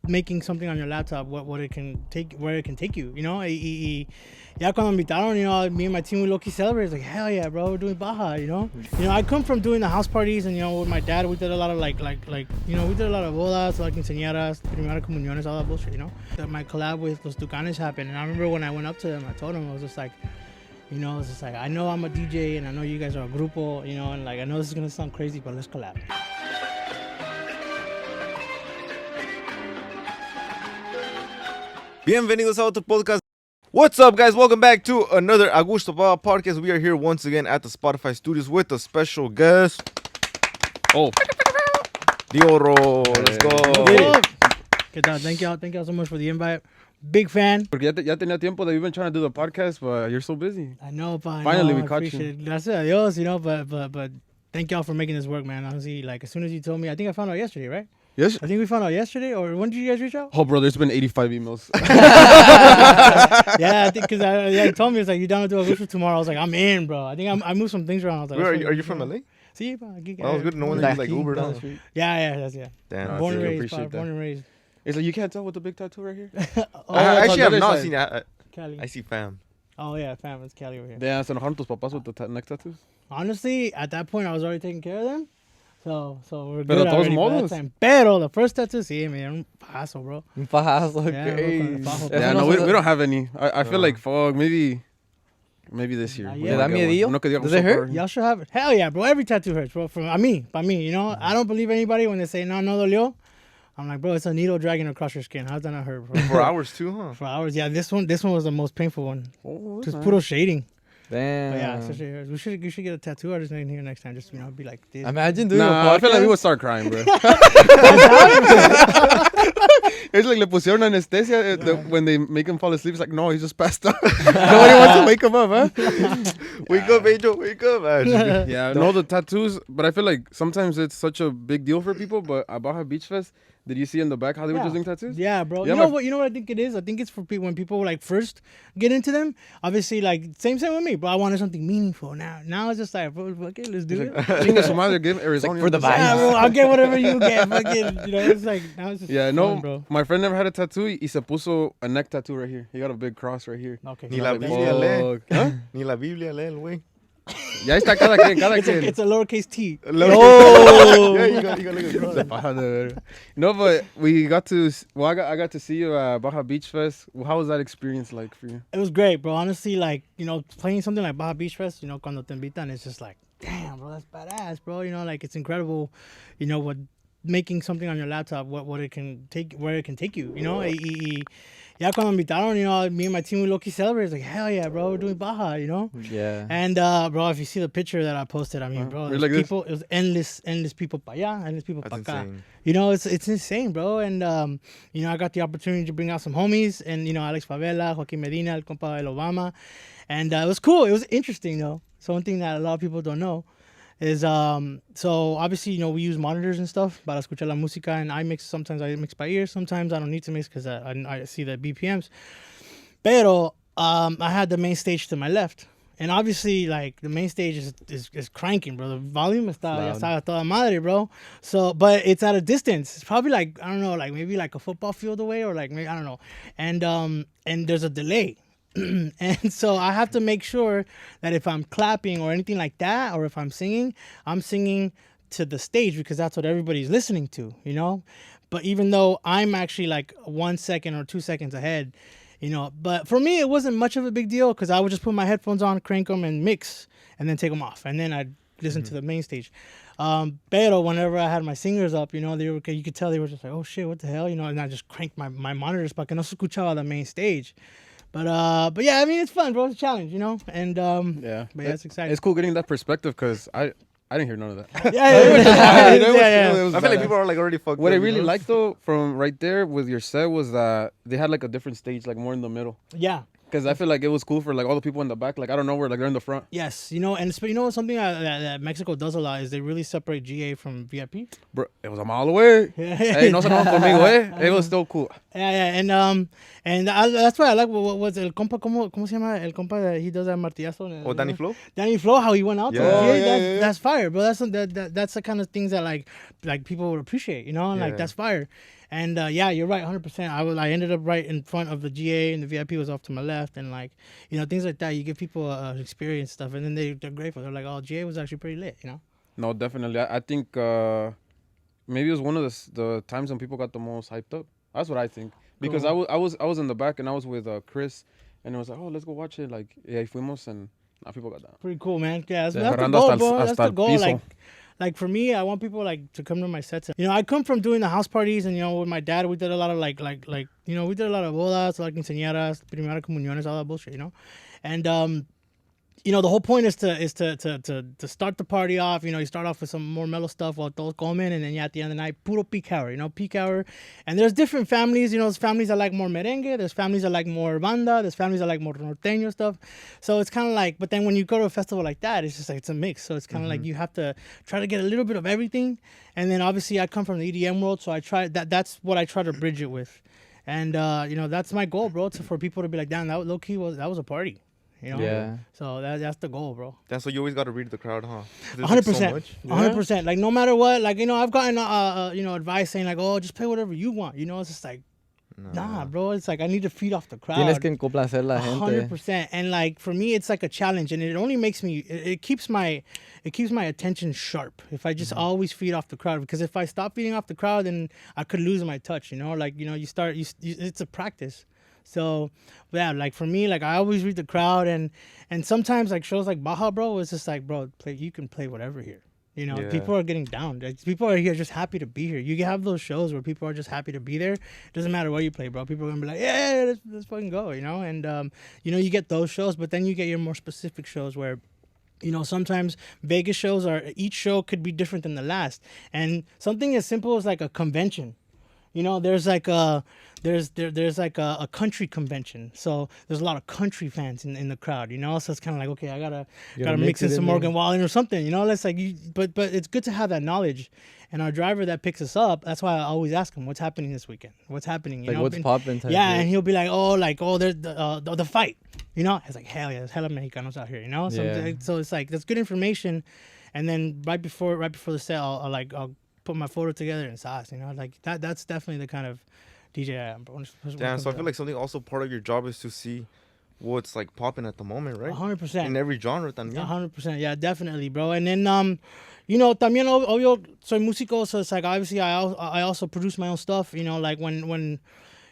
making something on your laptop, where it can take you, you know. Ya cuando me invitaron, you know, me and my team, we low-key celebrated. Like, hell yeah, bro, we're doing Baja, you know. You know, I come from doing the house parties, and, you know, with my dad, we did a lot of, like, you know, we did a lot of bodas, like, quinceañeras, primera comuniones, all that bullshit, you know. My collab with Los Duanes happened, and I remember when I went up to them, I told them, I was just like, you know, it's just like, I know I'm a DJ, and I know you guys are a grupo, you know, and, like, I know this is going to sound crazy, but let's collab. Bienvenidos a otro podcast. What's up, guys? Welcome back to another Agushto podcast. We are here once again at the Spotify studios with a special guest. Deorro. Let's go. ¿Qué tal? Thank y'all so much for the invite. Big fan. Porque ya tenía tiempo that we've been trying to do the podcast, but you're so busy. I know, but Finally, we caught you. Gracias a Dios, you know, but thank y'all for making this work, man. Honestly, like, as soon as you told me, I think I found out yesterday, right? Yes. I think we found out yesterday, or when did you guys reach out? Oh, bro, there's been 85 emails. Yeah, I think because he told me, it's like, you down to do a Agushto tomorrow. I was like, I'm in, bro. I think I moved some things around. I was like, Where are you from, LA? Sí, pa, aquí. That was good knowing that you like Uber. Huh? Yeah. Damn, Born that's and raised. It's like, you can't tell with the big tattoo right here? I actually have other not side. seen that. Cali. I see fam. Oh, yeah, fam. It's Cali over here. Damn, se enojaron tus papás with the neck tattoos? Honestly, at that point, I was already taking care of them. So we're Pero good todos already by that modos. time. Pero the first tattoo, sí, me dieron un paso, bro. Un pajazo, Yeah, okay. bro, con el fajo. Yeah, no, we don't have any. I feel like, fuck, maybe this year. Nah, we yeah. might ¿Te da get one. miedillo? Uno que diga, Does I'm it so hurt? sorry. Y'all should have it. Hell yeah, bro. Every tattoo hurts, bro. By me, you know. I don't believe anybody when they say, no dolió. I'm like, bro, it's a needle dragging across your skin. How's that not hurt, bro? For hours too, huh? For hours. Yeah, this one was the most painful one. Oh, Just nice. puro shading. Damn. But yeah, especially hurts. You should get a tattoo artist in here next time. Just, you know, be like this. Imagine doing a Nah, I feel like we podcast. would start crying, bro. It's like le pusieron anesthesia when they make him fall asleep. It's like, no, he's just passed out. Nobody wants to wake him up, huh? Wake up, Angel. Wake up. Yeah, no, the tattoos. But I feel like sometimes it's such a big deal for people. But at Baja Beach Fest, did you see in the back how they were just doing tattoos? Yeah, bro. Yeah, You know what I think it is? I think it's for people when people like first get into them. Obviously, like same with me, bro. I wanted something meaningful. Now it's just like, bro, okay, let's do it. Chingue su madre, give Arizona. for the vibes. Yeah, bro. I'll get whatever you get. Fucking, you know, it's like now it's just Yeah, fun, no, bro. my friend never had a tattoo. Y se puso a neck tattoo right here. He got a big cross right here. Okay. Ni la That's- Biblia lee. Huh? Ni la Biblia lee, el güey. Ya está cada quien. It's a lowercase t. Oh! Yeah, you got look at Se paja de verga. No, but we got to. Well, I got to see you at Baja Beach Fest. How was that experience like for you? It was great, bro. Honestly, like, you know, playing something like Baja Beach Fest, you know, cuando te invitan, it's just like, damn, bro, that's badass, bro. You know, like, it's incredible, you know, what making something on your laptop, where it can take you, you know. Ya cuando me invitaron, you know, me and my team, we low-key celebrated. Like, hell yeah, bro, we're doing Baja, you know. Yeah. And, bro, if you see the picture that I posted, I mean, bro, We're there's like this? people, it was endless people pa allá, endless people pa That's acá. insane. You know, it's insane, bro. And, you know, I got the opportunity to bring out some homies and, you know, Alex Favela, Joaquin Medina, El Compa El Obama. And it was cool. It was interesting, though. So one thing that a lot of people don't know is, so obviously, you know, we use monitors and stuff para escuchar la música, and I mix. Sometimes I mix by ear. Sometimes I don't need to mix because I see the BPMs. Pero I had the main stage to my left. And obviously, like, the main stage is cranking, bro. The volume está a toda madre, bro. So, but it's at a distance. It's probably like, I don't know, like maybe like a football field away, or like maybe, I don't know. And there's a delay. And so I have to make sure that if I'm clapping or anything like that, or if I'm singing to the stage, because that's what everybody's listening to, you know? But even though I'm actually like 1 second or 2 seconds ahead, you know, but for me, it wasn't much of a big deal because I would just put my headphones on, crank them, and mix, and then take them off. And then I'd listen to the main stage. Pero whenever I had my singers up, you know, you could tell they were just like, oh shit, what the hell? You know, and I just cranked my monitors para que no se escuchaba the main stage. But yeah, I mean, it's fun, bro. It's a challenge, you know? And, Yeah, but yeah, it's exciting. It's cool getting that perspective because I didn't hear none of that. Yeah. I feel like people are like already fucked What up. I really you know? liked though from right there with your set was that they had like a different stage, like more in the middle. Yeah. Because I feel like it was cool for like all the people in the back. Like I don't know where like they're in the front. Yes, you know, and you know something that Mexico does a lot is they really separate GA from VIP. Bro, it was a mile away. Hey, no se enojen conmigo, eh? It was still cool. Yeah, and that's why I like what was el compa, ¿cómo se llama el compa that he does that martillazo? Oh, Danny Flo? Danny Flo, how he went out. Yeah. To Oh, GA, that's fire, bro. That's the kind of things that like people would appreciate, you know, and like Yeah. that's fire. And yeah, you're right, 100%. I ended up right in front of the GA, and the VIP was off to my left, and like, you know, things like that. You give people experience stuff, and then they're grateful. They're like, oh, GA was actually pretty lit, you know. No, definitely. I think maybe it was one of the times when people got the most hyped up. That's what I think. Because Cool. I was in the back and I was with Chris, and it was like, oh, let's go watch it. Like, yeah, fuimos, and people got down. Pretty cool, man. Yeah, that's the Cerrando goal, hasta el- bro. That's hasta the el goal. piso. Like for me, I want people like to come to my sets. You know, I come from doing the house parties, and you know, with my dad, we did a lot of like you know, we did a lot of bodas, like quinceañeras, primera comuniones, all that bullshit, you know, and you know, the whole point is to start the party off. You know, you start off with some more mellow stuff while todos comen, and then yeah, at the end of the night, puro peak hour. You know, peak hour. And there's different families. You know, there's families that like more merengue. There's families that like more banda. There's families that like more norteño stuff. So it's kind of like, but then when you go to a festival like that, it's just like it's a mix. So it's kind of like you have to try to get a little bit of everything. And then obviously I come from the EDM world, so I try that. That's what I try to bridge it with. And you know, that's my goal, bro. For people to be like, damn, that low key was a party. You know? Yeah. So that's the goal, bro. That's what you always got to read the crowd, huh? 'Cause there's, 100%. like, so much. 100%. Like no matter what, like, you know, I've gotten you know, advice saying like, oh, just play whatever you want. You know, it's just like, nah, bro. It's like I need to feed off the crowd. Tienes que complacer la gente. 100%. And like for me, it's like a challenge, and it only makes me. It keeps my attention sharp if I just always feed off the crowd. Because if I stop feeding off the crowd, then I could lose my touch. You know, like, you know, it's a practice. So yeah, like for me, like I always read the crowd, and sometimes like shows like Baja, bro, it's just like, bro, you can play whatever here. You know, Yeah. people are getting down. Like, people are here just happy to be here. You have those shows where people are just happy to be there. It doesn't matter what you play, bro. People are gonna be like, yeah, let's fucking go, you know. And you know, you get those shows, but then you get your more specific shows where, you know, sometimes Vegas shows each show could be different than the last. And something as simple as like a convention. You know, there's like a country convention, so there's a lot of country fans in the crowd. You know, so it's kind of like, okay, I gotta mix in some Morgan Wallen or something. You know, let's like but it's good to have that knowledge. And our driver that picks us up, that's why I always ask him, what's happening this weekend? What's happening? You Like, know, what's popping? yeah, and he'll be like, oh, there's the fight. You know, it's like, hell yeah, there's hella Mexicanos out here. You know, so it's like that's good information. And then right before the set, I'll put my photo together and sauce, you know, like that's definitely the kind of DJ I am, bro. Damn, so I feel like something also part of your job is to see what's like popping at the moment, right? 100%. In every genre también. 100%, yeah, definitely, bro. And then you know, también obvio soy músico, so it's like obviously I also produce my own stuff, you know, like when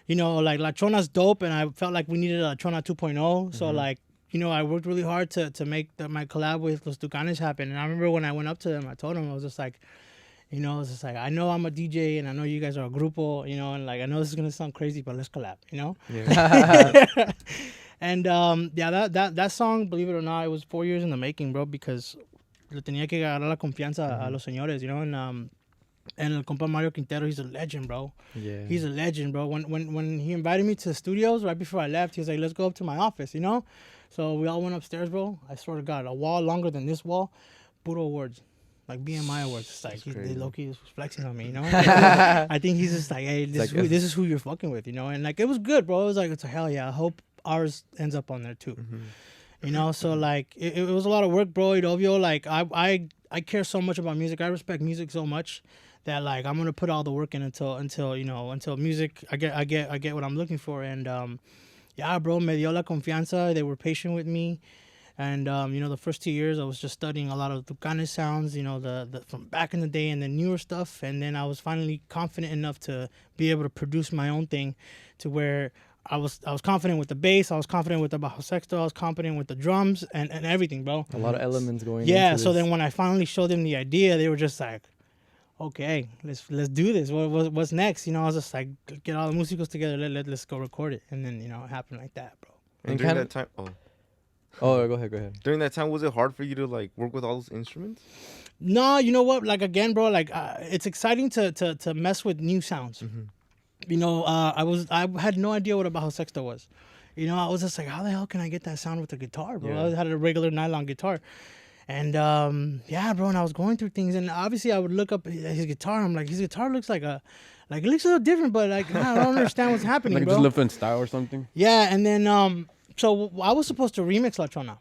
you know, like La Chona's dope, and I felt like we needed a Chona 2.0, so like, you know, I worked really hard to make my collab with Los Duanes happen. And I remember when I went up to them, I told them, I was just like, you know, it's just like, I know I'm a DJ and I know you guys are a grupo, you know, and like, I know this is going to sound crazy, but let's collab, you know? Yeah. And yeah, that song, believe it or not, it was 4 years in the making, bro, because le tenía que agarrar la confianza a los señores, you know? And el compa Mario Quintero, he's a legend, bro. Yeah. He's a legend, bro. When he invited me to the studios right before I left, he was like, let's go up to my office, you know? So we all went upstairs, bro. I swear to God, a wall longer than this wall, puro awards. Like BMI awards. It's like, they low-key was flexing on me, you know? I think he's just like, hey, this is who you're fucking with, you know? And like, it was good, bro. It was like, it's a hell yeah. I hope ours ends up on there too. You know, so like, it was a lot of work, bro. Obvio, like, I care so much about music. I respect music so much that like I'm gonna put all the work in until music I get what I'm looking for. And yeah, bro, me dio la confianza. They were patient with me. And you know, the first 2 years I was just studying a lot of Tucanes sounds, you know, the from back in the day and the newer stuff. And then I was finally confident enough to be able to produce my own thing, to where I was confident with the bass, I was confident with the bajo sexto, I was confident with the drums and everything, bro. A lot of elements going. Yeah, into so this. then when I finally showed them the idea, they were just like, okay, let's do this. What's next? You know, I was just like, get all the músicos together, let's go record it. And then, you know, it happened like that, bro. And during that time, Oh, go ahead. During that time, was it hard for you to like work with all those instruments? No, you know what? Like, again, bro, like it's exciting to mess with new sounds. You know, I had no idea what a bajo sexto was. You know, I was just like, how the hell can I get that sound with the guitar, bro? Yeah. I had a regular nylon guitar. And yeah, bro, and I was going through things, and obviously I would look up his guitar. I'm like, his guitar looks like it looks a little different, but like, nah, I don't understand what's happening, Like bro. just different style or something. Yeah, and then so I was supposed to remix La Chona,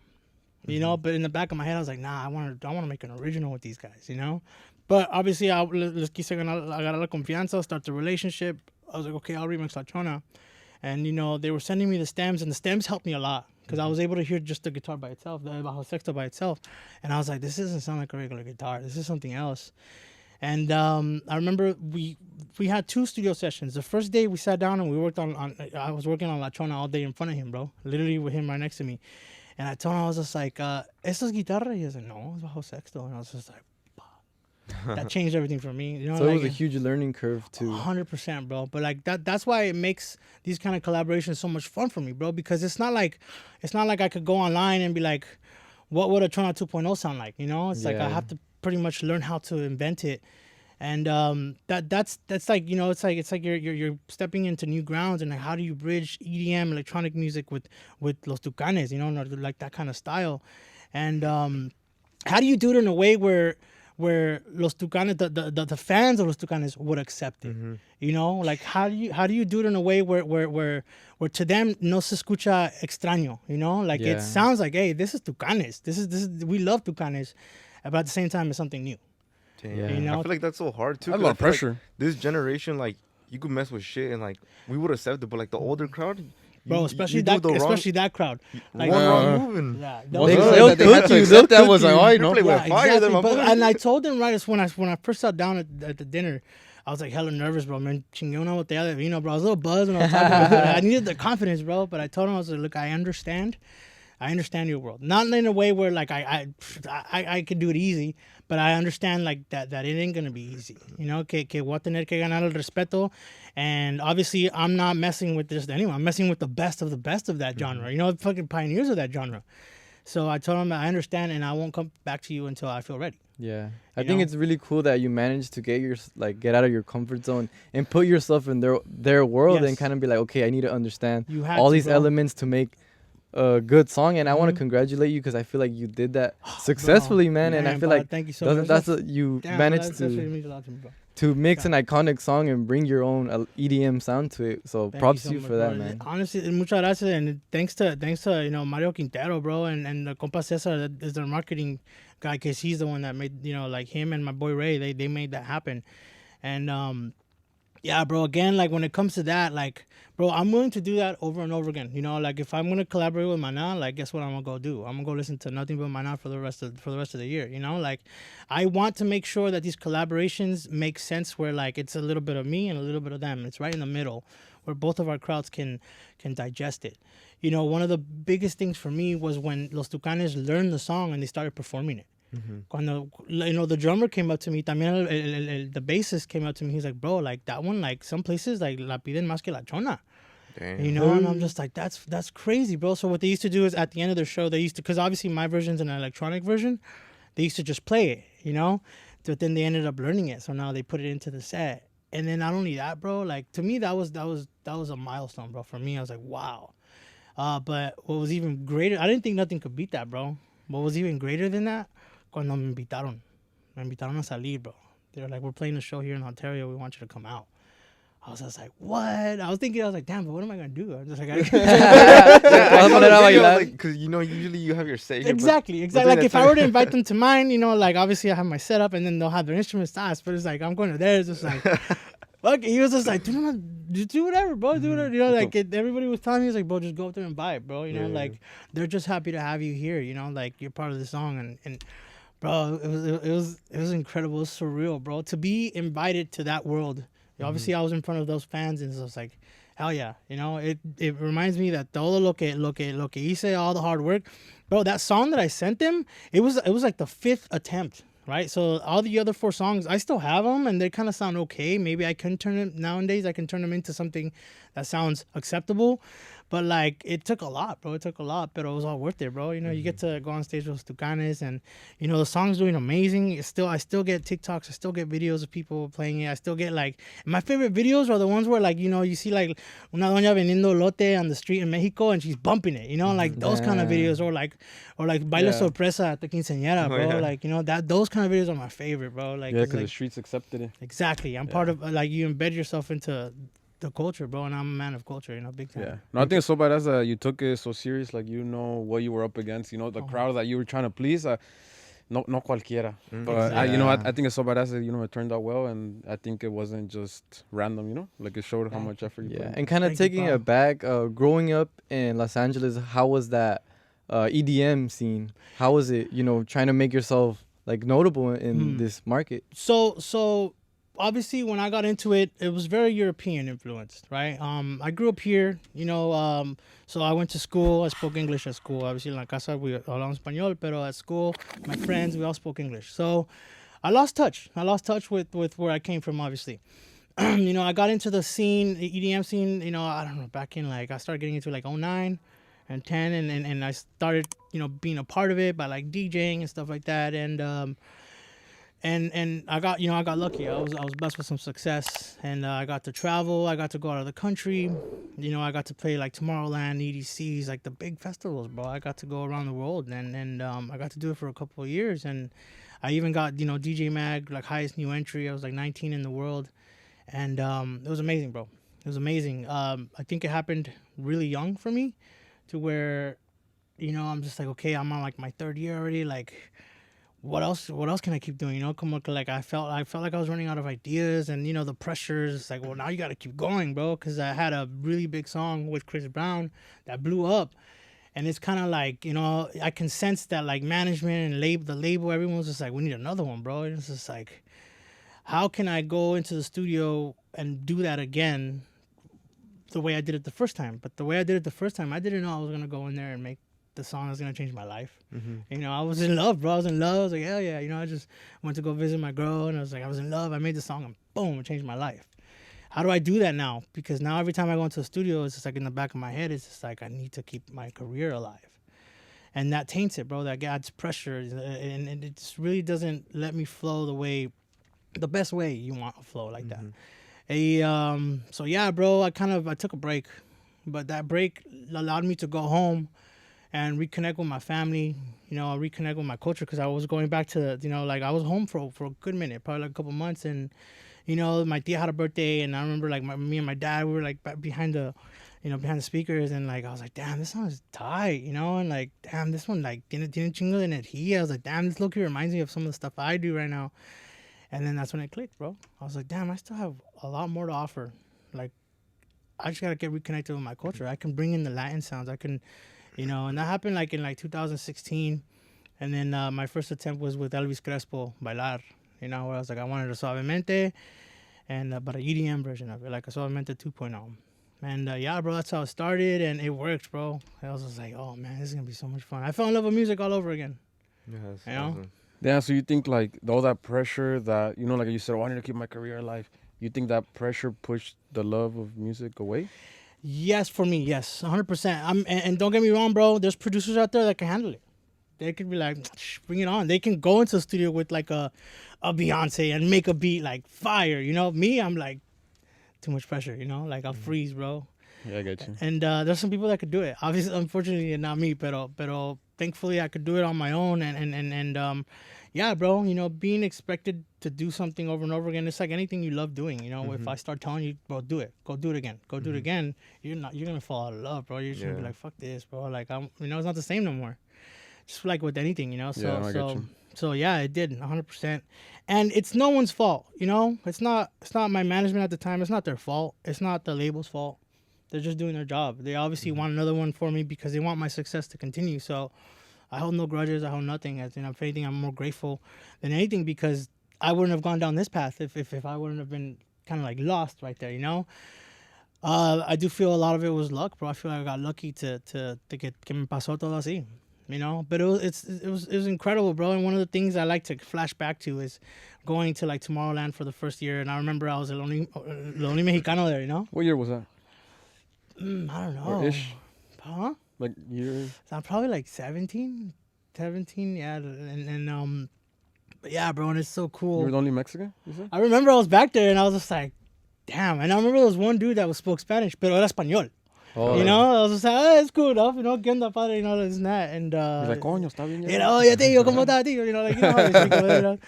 you know, but in the back of my head I was like, nah, I want to make an original with these guys, you know. But obviously, les quise agarrar la confianza, start the relationship. I was like, okay, I'll remix La Chona. And, you know, they were sending me the stems, and the stems helped me a lot because I was able to hear just the guitar by itself, the bajo sexto by itself. And I was like, this doesn't sound like a regular guitar. This is something else. And I remember we had 2 studio sessions. The first day we sat down and we worked on I was working on La Chona all day in front of him, bro. Literally with him right next to me. And I told him, I was just like, ¿Esta es guitarra? He was like, no, it's bajo sexto. And I was just like, that changed everything for me. You know, So like, it was a huge learning curve too. 100%, bro. But like that's why it makes these kind of collaborations so much fun for me, bro. Because it's not like I could go online and be like, what would a Chona 2.0 sound like? You know, it's like I have to pretty much learn how to invent it. And that's like, you know, it's like you're stepping into new grounds, and like, how do you bridge EDM electronic music with Los Tucanes, you know, like that kind of style. And how do you do it in a way where Los Tucanes, the fans of Los Tucanes would accept it? You know, like how do you do it in a way where to them no se escucha extraño, you know, like it sounds like, hey, this is Tucanes, this is we love Tucanes, but at the same time it's something new. Yeah. You know? I feel like that's so hard too. A 'cause lot I of feel like pressure. this generation, like, you could mess with shit and like we would accept it, but like the older crowd, Bro, especially you do the that crowd. Like, one wrong move and yeah, Well, they'll- the they'll that they had cook to you, accept they'll that was like, cook oh, you you know. play with fire. Then and I told them right when I first sat down at the dinner, I was like hella nervous, bro. Man, chingué una botella de vino, bro. I was a little buzzed when I was talking about it. I needed the confidence, bro. But I told him, I was like, look, I understand your world. Not in a way where like I could do it easy, but I understand like that it ain't gonna be easy. You know, que voy a tener que ganar el respeto. And obviously I'm not messing with just anyone. I'm messing with the best of that genre. You know, fucking pioneers of that genre. So I told him I understand, and I won't come back to you until I feel ready. Yeah, I You think know? it's really cool that you managed to get out of your comfort zone and put yourself in their world and Yes. kind of be like, okay, I need to understand You had all to, these bro. elements to make a good song. And I want to Mhm. congratulate you because I feel like you did that successfully, man. And I feel bro, like thank you so much. you Damn, managed that's really to means a lot to me, bro. mix an iconic song and bring your own EDM sound to it. So Thank props so to you much, for that, bro. man. Honestly, muchas gracias, and thanks to you know Mario Quintero, bro, and the compa Cesar that is their marketing guy, because he's the one that made, you know, like him and my boy Ray, they made that happen. And yeah, bro, again, like when it comes to that, like, bro, I'm willing to do that over and over again. You know, like if I'm gonna collaborate with Mana, like guess what I'm gonna go do? I'm gonna go listen to nothing but Mana for the rest of the year. You know, like I want to make sure that these collaborations make sense, where like it's a little bit of me and a little bit of them. It's right in the middle, where both of our crowds can digest it. You know, one of the biggest things for me was when Los Tucanes learned the song and they started performing it. Cuando, you know, the drummer came up to me, también the bassist came up to me. He's like, bro, like that one, like some places like la piden más que la chona. damn. You know, and I'm just like, that's crazy, bro. So what they used to do is at the end of their show, they used to, because obviously my version's an electronic version, they used to just play it, you know, but then they ended up learning it. So now they put it into the set. And then not only that, bro, like to me that was a milestone, bro. For me, I was like, wow. But what was even greater, I didn't think nothing could beat that, bro. What was even greater than that, cuando me invitaron a salir, bro. They were like, we're playing a show here in Ontario, we want you to come out. I was just like, what? I was like, damn, but what am I gonna do? I'm just like, Because you know, usually you have your say here, exactly. then Like it's if I were to invite them to mine, you know, like obviously I have my setup and then they'll have their instruments to us, but it's like I'm going to theirs. It's like, fuck. He was just like, just do whatever, bro. Do whatever. You know, like everybody was telling me, he's like, bro, just go up there and vibe, bro. You know, like they're just happy to have you here. You know, like you're part of the song and. Bro, it was incredible. It was surreal, bro. To be invited to that world. Obviously, I was in front of those fans, and it was like, hell yeah. You know, it reminds me that todo lo que hice, all the hard work. Bro, that song that I sent them, it was like the 5th attempt, right? So all the other 4 songs, I still have them, and they kind of sound okay. Maybe I can turn them, nowadays, I can turn them into something that sounds acceptable. But like it took a lot, bro. It took a lot, but it was all worth it, bro. You know, you get to go on stage with Tucanes, and you know the song's doing amazing. I still get TikToks, I still get videos of people playing it. I still get like my favorite videos are the ones where like, you know, you see like una doña vendiendo elote on the street in Mexico and she's bumping it. You know, like those kind of videos, or like baile sorpresa at the quinceañera, bro. Like, you know, those kind of videos are my favorite, bro. Like, Yeah, because like, the streets accepted it. exactly. I'm part of like you embed yourself into the culture, bro, and I'm a man of culture, you know, big time. Yeah. No, I think it's so badass that you took it so serious. Like, you know what you were up against. You know, the crowd that you were trying to please. no cualquiera. Mm. But I Yeah. think it's so badass that it turned out well, and I think it wasn't just random. Like it showed how much effort you put. Yeah, in. and kind of Thank you, taking bro. it back, growing up in Los Angeles, how was that EDM scene? How was it, trying to make yourself like notable in this market? So obviously when I got into it, it was very European influenced, right? I grew up here, so I went to school. I spoke English at school. Obviously en la casa we hablamos español, pero at school, my friends, we all spoke English. So I lost touch. I lost touch with where I came from, obviously. I got into the scene, the EDM scene, I don't know, back in I started getting into '09 and 10, and I started, being a part of it by DJing and stuff like that. And I got I got lucky. I was blessed with some success, and I got to travel. I got to go out of the country. I got to play Tomorrowland, EDCs, the big festivals, bro. I got to go around the world, and I got to do it for a couple of years. And I even got DJ Mag highest new entry. I was 19 in the world, and it was amazing, bro. It was amazing. I think it happened really young for me, to where I'm just okay. I'm on my third year already. What else can I keep doing? I felt like I was running out of ideas, and the pressures. Well, now you got to keep going, bro, because I had a really big song with Chris Brown that blew up, and it's kind of I can sense that management and the label, everyone's just we need another one, bro. And it's just how can I go into the studio and do that again the way I did it the first time? But the way I did it the first time, I didn't know I was gonna go in there and make the song that's gonna change my life. I was in love, bro. I was in love. I was hell yeah. I just went to go visit my girl, and I was in love. I made the song, and boom, it changed my life. How do I do that now? Because now every time I go into the studio, it's just in the back of my head, it's just I need to keep my career alive, and that taints it, bro. That adds pressure, and it just really doesn't let me flow the best way you want to flow that. So yeah, bro. I took a break, but that break allowed me to go home and reconnect with my family, reconnect with my culture, because I was going back to, I was home for a good minute, probably a couple months, and, my tia had a birthday, and I remember, me and my dad, we were, back behind the speakers, and, I was damn, this song is tight, and, damn, this one, tiene chingo de energía. I was damn, this low-key reminds me of some of the stuff I do right now, and then that's when it clicked, bro. I was damn, I still have a lot more to offer, I just gotta get reconnected with my culture. I can bring in the Latin sounds, I can... and that happened in 2016, and then my first attempt was with Elvis Crespo, Bailar, where I was I wanted a Suavemente, and but an EDM version of it, a Suavemente 2.0, and yeah, bro, that's how it started, and it worked, bro. I was just oh man, this is gonna be so much fun. I fell in love with music all over again. Yeah, that's You know? awesome. Yeah, so you think all that pressure that like you said, I wanted to keep my career alive. You think that pressure pushed the love of music away? Yes, for me, yes, 100%. And don't get me wrong, bro. There's producers out there that can handle it. They could be bring it on. They can go into the studio with a Beyonce and make a beat fire. Me, I'm too much pressure. I'll freeze, bro. Yeah, I get you. And there's some people that could do it. Obviously, unfortunately, not me, pero thankfully I could do it on my own. And yeah, bro, being expected to do something over and over again, it's like anything you love doing. If I start telling you, bro, do it, go do it again, go do it again, you're gonna fall out of love, bro. You're just gonna be fuck this, bro. I'm, it's not the same no more. Just with anything, So yeah, it did 100%. And it's no one's fault, It's not my management at the time. It's not their fault. It's not the label's fault. They're just doing their job. They obviously want another one for me because they want my success to continue. So I hold no grudges. I hold nothing. If anything, I'm more grateful than anything, because I wouldn't have gone down this path if I wouldn't have been kind of lost right there, I do feel a lot of it was luck, bro. I feel I got lucky to get que me pasó todo así, But it was incredible, bro. And one of the things I like to flash back to is going to Tomorrowland for the first year. And I remember I was the only Mexicano there, What year was that? I don't know. Or ish? Huh? Years? So I'm probably 17, yeah. And but yeah, bro, and it's so cool. You were the only Mexican, you said? I remember I was back there, and I was just damn. And I remember there was one dude that spoke Spanish, pero era español. Oh, I was just it's cool enough, ¿qué onda, padre? This and that. And He's coño, está bien. ya tío, ¿cómo está, tío? How they speak,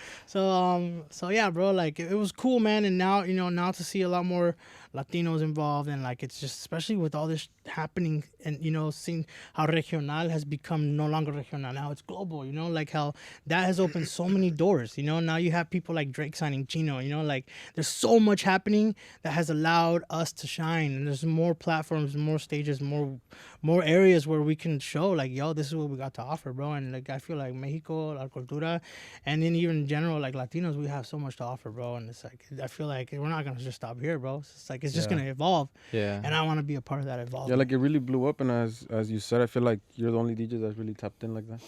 So yeah, bro, it was cool, man. And now, now to see a lot more, Latinos involved, and like it's just especially with all this happening, and seeing how regional has become no longer regional, now it's global. Like how that has opened so many doors. Now you have people like Drake signing Chino. Like there's so much happening that has allowed us to shine, and there's more platforms, more stages, more areas where we can show like, yo, this is what we got to offer, bro. And like I feel like Mexico, La Cultura, and then even in general like Latinos, we have so much to offer, bro. And it's like I feel like we're not gonna just stop here, bro. It's like it's just gonna evolve. Yeah. And I want to be a part of that evolvement. Yeah, like it really blew up, and as you said, I feel like you're the only DJ that's really tapped in like that.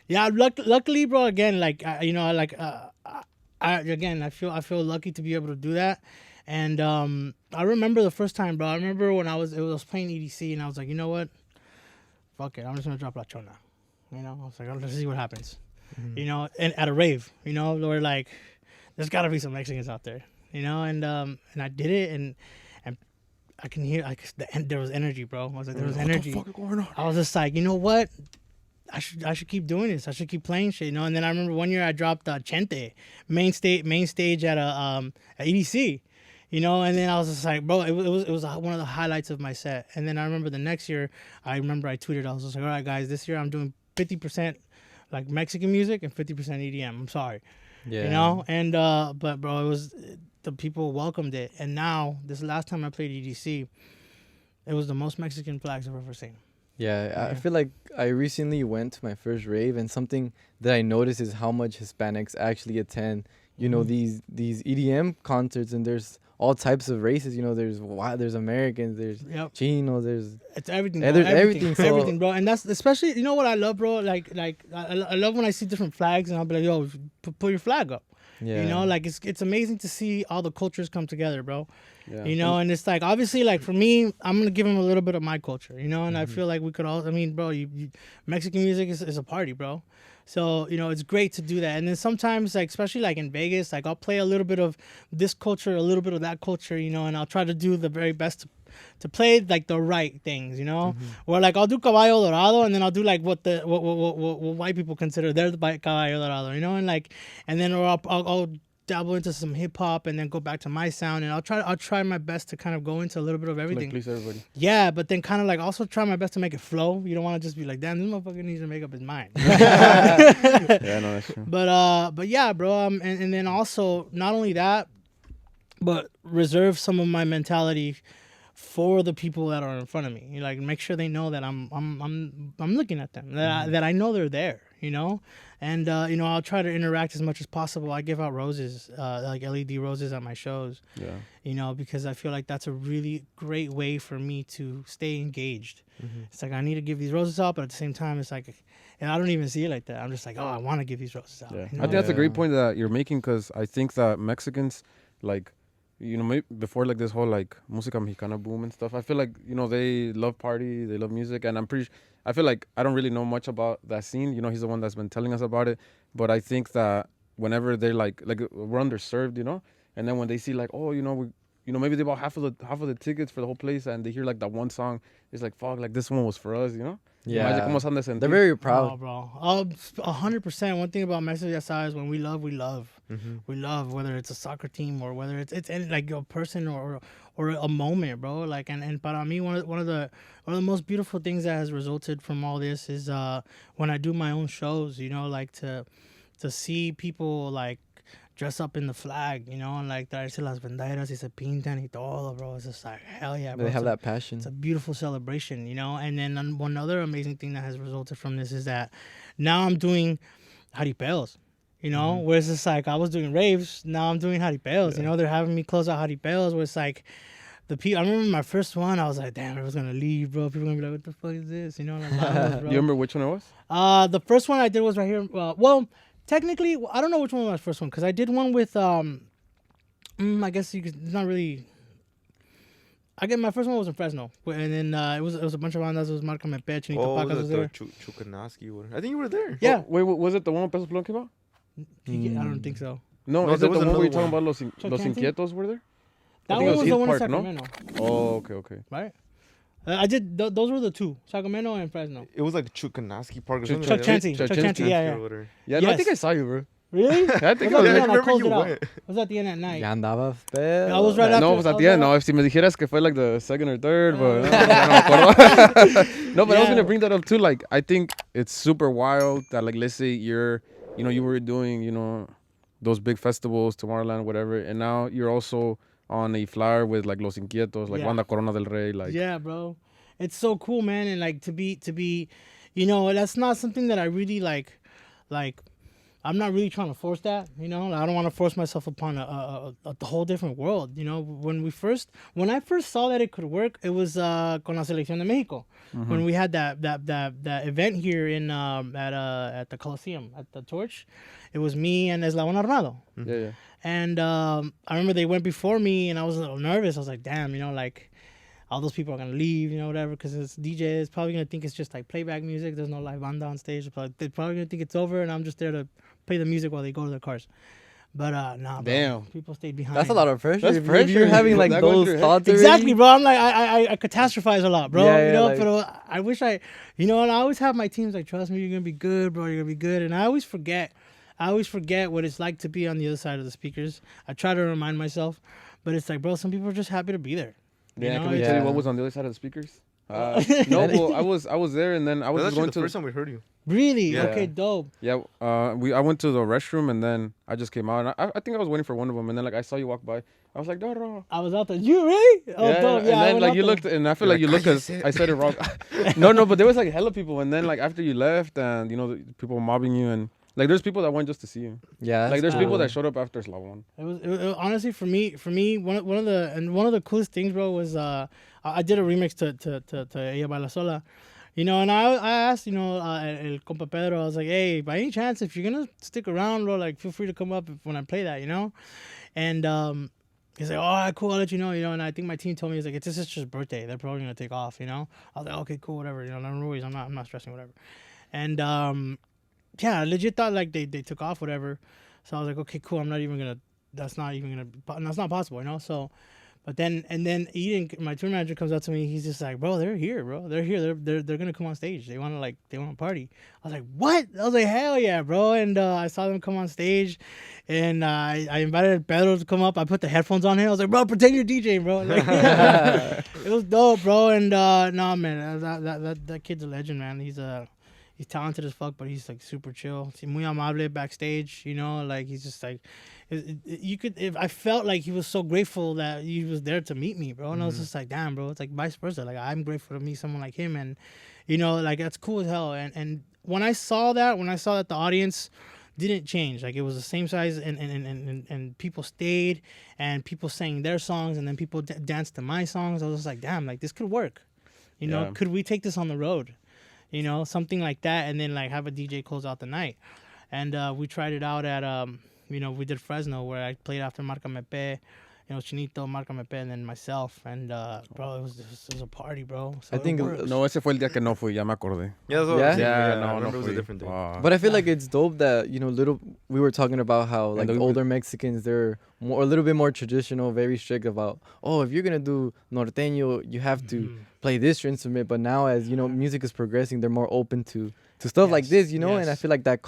Yeah, luckily, bro. Again, like I feel lucky to be able to do that. And I remember the first time, bro. I remember when I was playing EDC, and I was like, you know what? Fuck it, I'm just gonna drop La Chona. I was like, let's see what happens. And at a rave, where like there's gotta be some Mexicans out there, and I did it, and I can hear like there was energy, bro. I was like, there was energy. What the fuck is going on? I was just like, you know what? I should keep doing this. I should keep playing shit, And then I remember one year I dropped Chente main stage at at EDC, And then I was just like, bro, it was one of the highlights of my set. And then I remember the next year, I tweeted, I was just like, all right, guys, this year I'm doing 50% like Mexican music and 50% EDM. I'm sorry, And but bro, it was the people welcomed it. And now this last time I played EDC, it was the most Mexican flags I've ever seen. Yeah, I feel like I recently went to my first rave, and something that I noticed is how much Hispanics actually attend, these EDM concerts, and there's all types of races. There's Americans, there's Chinos, it's everything. Yeah, Bro. there's everything, so everything, bro. And that's especially what I love, bro. Like I love when I see different flags, and I'll be like, yo, put your flag up. Yeah. Like it's amazing to see all the cultures come together, bro. Yeah. And it's like obviously like for me, I'm gonna give them a little bit of my culture, and I feel like we could all. I mean, bro, you Mexican music is a party, bro. So it's great to do that. And then sometimes like especially like in Vegas, like I'll play a little bit of this culture, a little bit of that culture, and I'll try to do the very best to play like the right things, Where like I'll do Caballo Dorado, and then I'll do like what white people consider their Caballo Dorado, and then I'll dabble into some hip hop and then go back to my sound, and I'll try my best to kind of go into a little bit of everything. Like please everybody. Yeah, but then kind of like also try my best to make it flow. You don't want to just be like, damn, this motherfucker needs to make up his mind. Yeah, no, that's true. But yeah, bro. And then also not only that, but reserve some of my mentality for the people that are in front of me. Like make sure they know that I'm looking at them, that I know they're there, And I'll try to interact as much as possible. I give out roses, like LED roses at my shows. Yeah. Because I feel like that's a really great way for me to stay engaged. It's like I need to give these roses out, but at the same time, it's like, and I don't even see it like that. I'm just like, oh, I want to give these roses out. Yeah. I think that's a great point that you're making, because I think that Mexicans, like, maybe before like this whole like música mexicana boom and stuff, I feel like they love party, they love music, and I feel like I don't really know much about that scene. He's the one that's been telling us about it, but I think that whenever they're like we're underserved, and then when they see like, oh, maybe they bought half of the tickets for the whole place, and they hear like that one song, it's like, fuck, like this one was for us, Yeah, they're very proud. Oh, bro, 100%. One thing about Mexico is when we love, we love. We love, whether it's a soccer team or whether it's any, like a person or a moment, bro. Like and para me, one of the most beautiful things that has resulted from all this is when I do my own shows, like to see people like dress up in the flag, and like traerse las banderas y se pintan y todo, bro. It's just like, hell yeah, bro. They have that passion. It's a beautiful celebration, And then one other amazing thing that has resulted from this is that now I'm doing jaripeos, where it's just like I was doing raves, now I'm doing jaripeos, They're having me close out jaripeos where it's like I remember my first one, I was like, damn, everyone's gonna leave, bro. People are gonna be like, what the fuck is this? Like, bro. You remember which one it was? The first one I did was right here. Well, technically, I don't know which one was my first one, because I did one with I guess you could not really. My first one was in Fresno, and then it was a bunch of bandas. It was Marca Me Pech, and Oh, Pacas was there. Chukanaski. I think you were there. Yeah. Wait, was it the one Peso Plum came out? I don't think so. No, is there it was the one where another you're talking one. about Los Inquietos were there? That I think one it was was the Heath one Park, in no? Sacramento. Oh, okay. Right? I did. Those were the two, Sacramento and Fresno. It was like Chukanaski Park or something. Chuck like that, Chansey. Chuck Chuck Chansey, Chansey. yeah. or whatever. Yeah, no, I Yes. think I saw you, bro. Really? I think Was I at the end? was I remember closed you it out. went. It was at the end at night. Ya andaba feo. I was right after. No, pues I at was the end, right no. If si me dijeras que fue like the second or third, but no me acuerdo. No, but I was Yeah. gonna bring that up too. Like, I think it's super wild that, like, let's say you were doing, those big festivals, Tomorrowland, whatever, and now you're also on a flyer with like Los Inquietos, like Yeah. Banda Corona del Rey, like. Yeah, bro. It's so cool, man, and like to be, that's not something that I really like. I'm not really trying to force that, I don't want to force myself upon a whole different world, When I first saw that it could work, it was con la Selección de Mexico, when we had that event here in at the Coliseum at the Torch. It was me and Eslabon Armado, Yeah. and I remember they went before me, and I was a little nervous. I was like, damn, like, all those people are gonna leave, whatever, because it's DJ is probably gonna think it's just like playback music. There's no live banda on stage. They're probably gonna think it's over, and I'm just there to play the music while they go to their cars. But nah, bro. Damn. People stayed behind. That's a lot of pressure. That's If pressure. you're having like That going those through your thoughts. Exactly, already. bro. I'm like, I catastrophize a lot, bro. Yeah, like- But I wish and I always have my teams like, trust me, you're gonna be good, bro. You're gonna be good. And I always forget what it's like to be on the other side of the speakers. I try to remind myself, but it's like, bro, some people are just happy to be there. Yeah, know, can we yeah. tell you what was on the other side of the speakers? No, well, I was there, and then I was That's just going actually the to. first time we heard you. Really? Yeah. Okay, dope. Yeah, I went to the restroom, and then I just came out, and I think I was waiting for one of them, and then like I saw you walk by, I was like, Deorro. I was out there. You really? Oh, dope. Yeah, and I then went like out you there. looked, and I feel You're like you like, looked because I said it wrong. No, but there was like hella people, and then like after you left, and the people mobbing you, and like there's people that went just to see you. Yeah. Like that's there's people cool. that showed up after Slavon. It was honestly for me one of the coolest things, bro, was I did a remix to Ella Baila Sola, and I asked El compa Pedro, I was like, hey, by any chance, if you're gonna stick around, bro, like feel free to come up when I play that, and he's like, all right, cool, I'll let you know, and I think my team told me, he's like, it's his sister's birthday, they're probably gonna take off, I was like, okay, cool, whatever, no worries, I'm not stressing, whatever, and yeah, I legit thought like they took off, whatever. So I was like, okay, cool. That's not possible, So, but then Eden, my tour manager, comes up to me. He's just like, bro, they're here, bro. They're here. They're gonna come on stage. They want to party. I was like, what? I was like, hell yeah, bro. And I saw them come on stage, and I invited Pedro to come up. I put the headphones on him. I was like, bro, pretend you're DJing, bro. Like, it was dope, bro. And nah, man, that kid's a legend, man. He's talented as fuck, but he's like super chill. He's muy amable backstage, like he's just like, I felt like he was so grateful that he was there to meet me, bro. And I was just like, damn, bro. It's like vice versa. Like I'm grateful to meet someone like him, and like that's cool as hell. And when I saw that the audience didn't change, like it was the same size, and people stayed, and people sang their songs, and then people danced to my songs. I was just like, damn, like this could work. Yeah. Could we take this on the road? Something like that, and then like have a DJ close out the night. And we tried it out at we did Fresno, where I played after Marca Mepe, Chinito, Marca Mepe, and then myself. And bro, it was a party, bro. So I think it works. No, ese fue el día que no fui, ya me acordé. Yeah, that's what Yeah? I was saying. Yeah, I no, remember it was a fui. different day. Wow. But I feel like it's dope that we were talking about how like the- older Mexicans, they're a little bit more traditional, very strict about, oh, if you're gonna do norteño, you have to play this instrument. But now as music is progressing, they're more open to stuff like Yes, this, and I yes. feel like that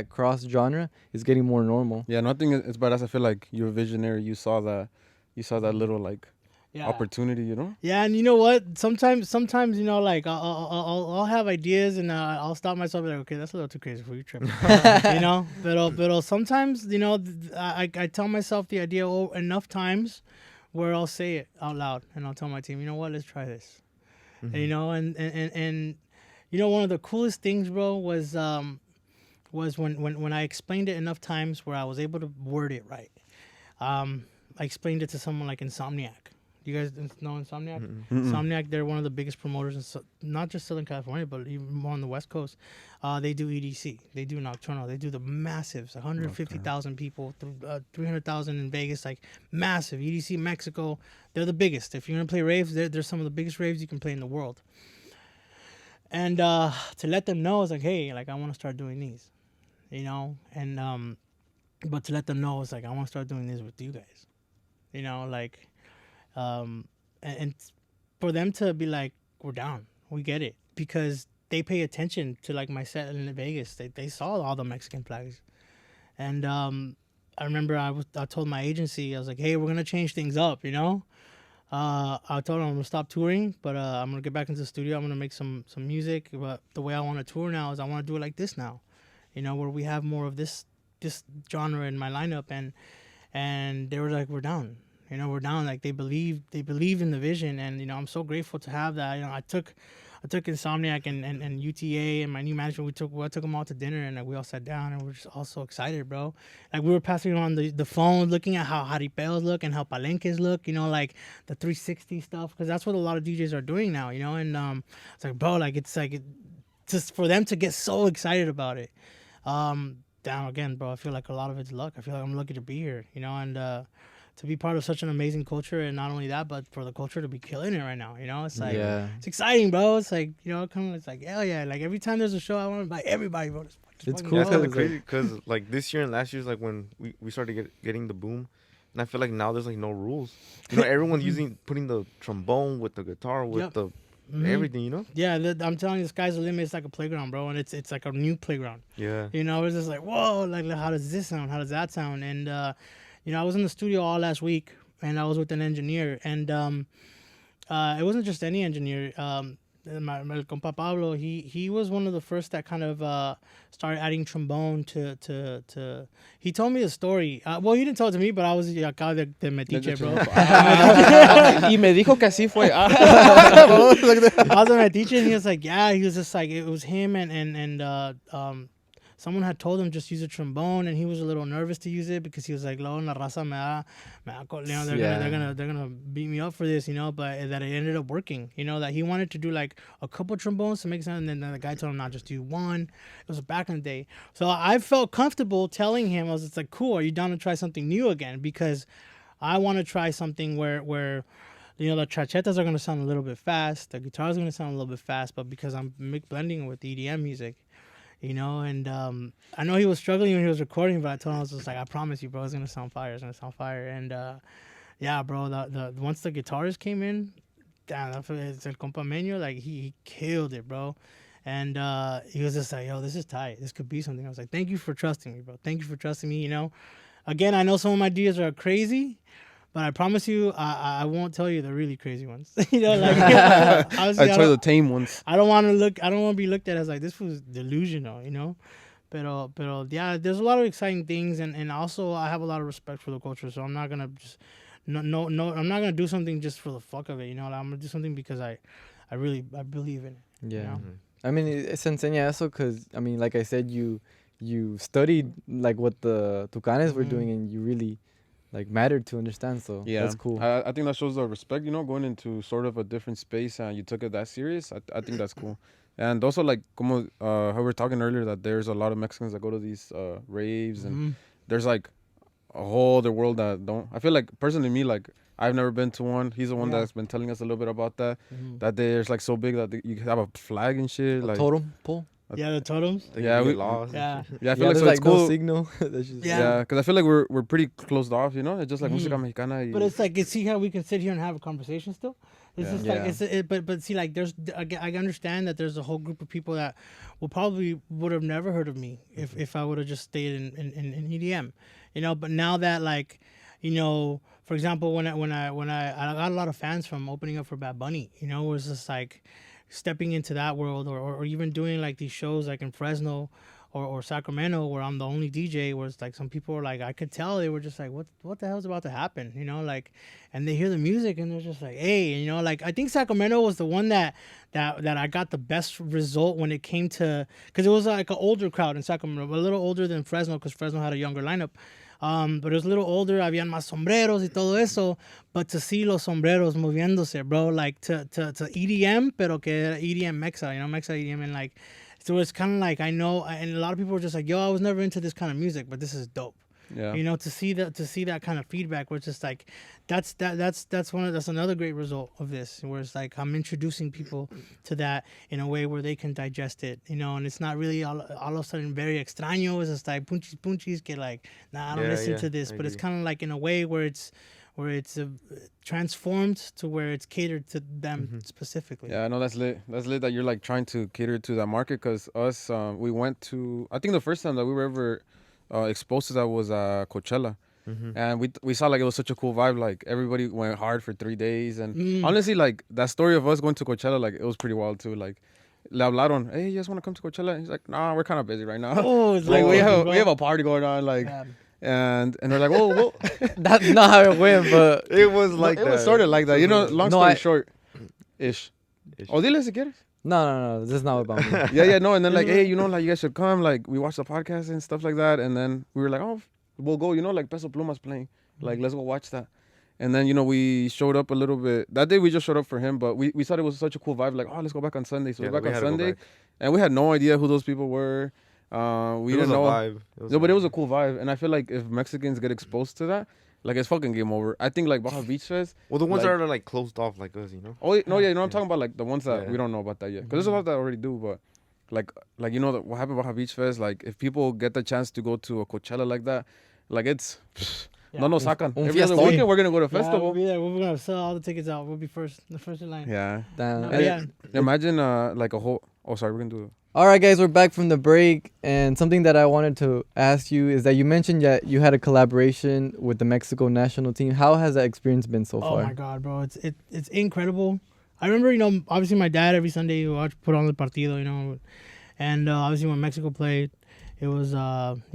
cross genre is getting more normal. Yeah, nothing is badass. I feel like you're a visionary. You saw that little like Yeah. opportunity, Yeah, and you know what? Sometimes, like I'll have ideas, and I'll stop myself and like, okay, that's a little too crazy for you, trip. But sometimes, I tell myself the idea enough times where I'll say it out loud, and I'll tell my team, you know what? Let's try this. And one of the coolest things, bro, was when I explained it enough times where I was able to word it right. I explained it to someone like Insomniac. You guys know Insomniac? Insomniac, they're one of the biggest promoters in not just Southern California, but even more on the West Coast. They do EDC. They do Nocturnal. They do the massives, 150,000 people, 300,000 in Vegas, like massive. EDC Mexico, they're the biggest. If you're going to play raves, they're some of the biggest raves you can play in the world. And to let them know, it's like, hey, like I want to start doing these, and but to let them know, it's like I want to start doing this with you guys, like, and for them to be like, we're down, we get it, because they pay attention to like my set in Vegas. They saw all the Mexican flags, And I remember I told my agency, I was like, hey, we're gonna change things up, you know. I told them I'm gonna stop touring, but I'm gonna get back into the studio. I'm gonna make some music. But the way I want to tour now is I want to do it like this now, you know, where we have more of this genre in my lineup. And they were like, we're down. You know, we're down. Like they believe in the vision, and you know, I'm so grateful to have that. You know, I took Insomniac and UTA and my new management. I took them all to dinner, and we all sat down, and we're just all so excited, bro. Like we were passing on the phone, looking at how jaripeos look and how palenques look. You know, like the 360 stuff, because that's what a lot of DJs are doing now. You know, and it's like, bro, like it's like just for them to get so excited about it. Down again, bro. I feel like a lot of it's luck. I feel like I'm lucky to be here, you know, and to be part of such an amazing culture, and not only that, but for the culture to be killing it right now, you know. It's like it's exciting, bro. It's like, you know, kind of, it's like, hell yeah. Like every time there's a show, I want to invite everybody, bro. It's cool. That's kind of crazy because like this year and last year's like when we started getting the boom, and I feel like now there's like no rules. You know, everyone's putting the trombone with the guitar with the everything, you know. Yeah, I'm telling you, the sky's the limit. It's like a playground, bro, and it's like a new playground. Yeah. You know, it's just like, whoa, like how does this sound? How does that sound? And you know, I was in the studio all last week, and I was with an engineer, and it wasn't just any engineer. My compa Pablo, he was one of the first that kind of started adding trombone to. He told me a story. Well, he didn't tell it to me, but I was acá de metiche, bro. Y me dijo que así fue. I was at metiche, and he was like, yeah, he was just like, it was him and someone had told him just use a trombone, and he was a little nervous to use it because he was like, "Lo, la raza me da, you know, they're gonna beat me up for this, you know." But that it ended up working, you know. That he wanted to do like a couple trombones to make sense, and then the guy told him not just do one. It was back in the day, so I felt comfortable telling him, I was just like, "Cool, are you down to try something new again?" Because I want to try something where you know, the trachetas are gonna sound a little bit fast, the guitars are gonna sound a little bit fast, but because I'm blending it with EDM music. You know, and I know he was struggling when he was recording, but I told him, I was just like, I promise you, bro, it's gonna sound fire. It's gonna sound fire. And yeah, bro, the once the guitars came in, damn, it's el compa Meño, like he killed it, bro. And he was just like, yo, this is tight. This could be something. I was like, thank you for trusting me, bro. Thank you for trusting me. You know, again, I know some of my ideas are crazy, but I promise you, I won't tell you the really crazy ones. You know, like I tell you the tame ones. I don't want to be looked at as like this was delusional, you know. Pero yeah, there's a lot of exciting things, and also I have a lot of respect for the culture, so I'm not gonna just I'm not gonna do something just for the fuck of it, you know. Like, I'm gonna do something because I believe in it. Yeah. You know? I mean, se enseña eso because, I mean, like I said, you studied like what the Tucanes were doing, and you really like mattered to understand. So yeah, that's cool. I think that shows the respect, you know, going into sort of a different space and you took it that serious. I think that's cool. And also, like, como how we were talking earlier, that there's a lot of Mexicans that go to these raves, and there's like a whole other world that don't. I feel like personally, me, like, I've never been to one. He's the one that's been telling us a little bit about that. That there's like so big that you have a flag and shit. Like totem pole. Yeah, the totems. Yeah, we lost. Yeah. Yeah, I feel like so it's no cool. signal. That's just, Yeah, because I feel like we're pretty closed off, you know. It's just like música mexicana. But it's like, see how we can sit here and have a conversation still. It's just like but see, like there's I understand that there's a whole group of people that would have never heard of me if I would have just stayed in EDM, you know. But now that, like, you know, for example, when I got a lot of fans from opening up for Bad Bunny, you know, it was just like stepping into that world, or even doing like these shows like in Fresno or Sacramento, where I'm the only DJ, where it's like some people were like, I could tell they were just like, what the hell's about to happen, you know, like, and they hear the music and they're just like, hey, you know, like, I think Sacramento was the one that I got the best result when it came to, because it was like an older crowd in Sacramento, a little older than Fresno, because Fresno had a younger lineup. But it was a little older, habían más sombreros y todo eso, but to see los sombreros moviéndose, bro, like to EDM, pero que era EDM Mexa, you know, Mexa EDM, and like, so it's kind of like, I know, and a lot of people were just like, yo, I was never into this kind of music, but this is dope. Yeah. You know, to see that kind of feedback, where it's just like, that's another great result of this, where it's like I'm introducing people to that in a way where they can digest it, you know, and it's not really all of a sudden very extraño. It's just like punchis get like, nah, I don't listen to this, but it's kind of like in a way where it's transformed to where it's catered to them specifically. Yeah, I know that's lit. That's lit that you're like trying to cater to that market, because us, we went to, I think the first time that we were ever exposed to that was Coachella. And we saw like it was such a cool vibe. Like everybody went hard for 3 days, and honestly, like that story of us going to Coachella, like it was pretty wild too. Like le hablaron, hey, you guys want to come to Coachella? He's like, nah, we're kind of busy right now. Oh, it's like we have a party going on, like, and they're like, well, That's not how it went, but It was like it that. was sort of like that, you know. Long No, story I- short, ish. Oh, dile si quieres. no, this is not about me. Yeah, no, and then like, hey, you know, like you guys should come. Like we watched the podcast and stuff like that, and then we were like, oh, we'll go. You know, like Peso Pluma's playing. Like let's go watch that. And then, you know, we showed up a little bit. That day we just showed up for him, but we thought it was such a cool vibe. Like, oh, let's go back on Sunday. So Yeah, we're back we on had to go Sunday. back. And we had no idea who those people were. We It was didn't a know. vibe. No, but it was a cool vibe. And I feel like if Mexicans get exposed to that, like it's fucking game over. I think like Baja Beach Fest. Well, the ones like- that are like closed off like us, you know. Oh, no, yeah, you know, I'm talking about like the ones that Yeah. we don't know about that yet. Because there's a lot that already do, but like you know, what happened at Baja Beach Fest, like if people get the chance to go to a Coachella like that, like it's... No, sacan. Un Every other fiestón. weekend we're going to go to a Yeah, festival. we'll be there. We're gonna sell all the tickets out. We'll be the first in line. Yeah. Damn. No, And yeah. Imagine like a whole... Oh, sorry, we're going to do... All right, guys, we're back from the break, and something that I wanted to ask you is that you mentioned that you had a collaboration with the Mexico national team. How has that experience been so Oh far? my God, bro, it's incredible. I remember, you know, obviously my dad every Sunday would put on the partido, you know, and obviously when Mexico played, it was you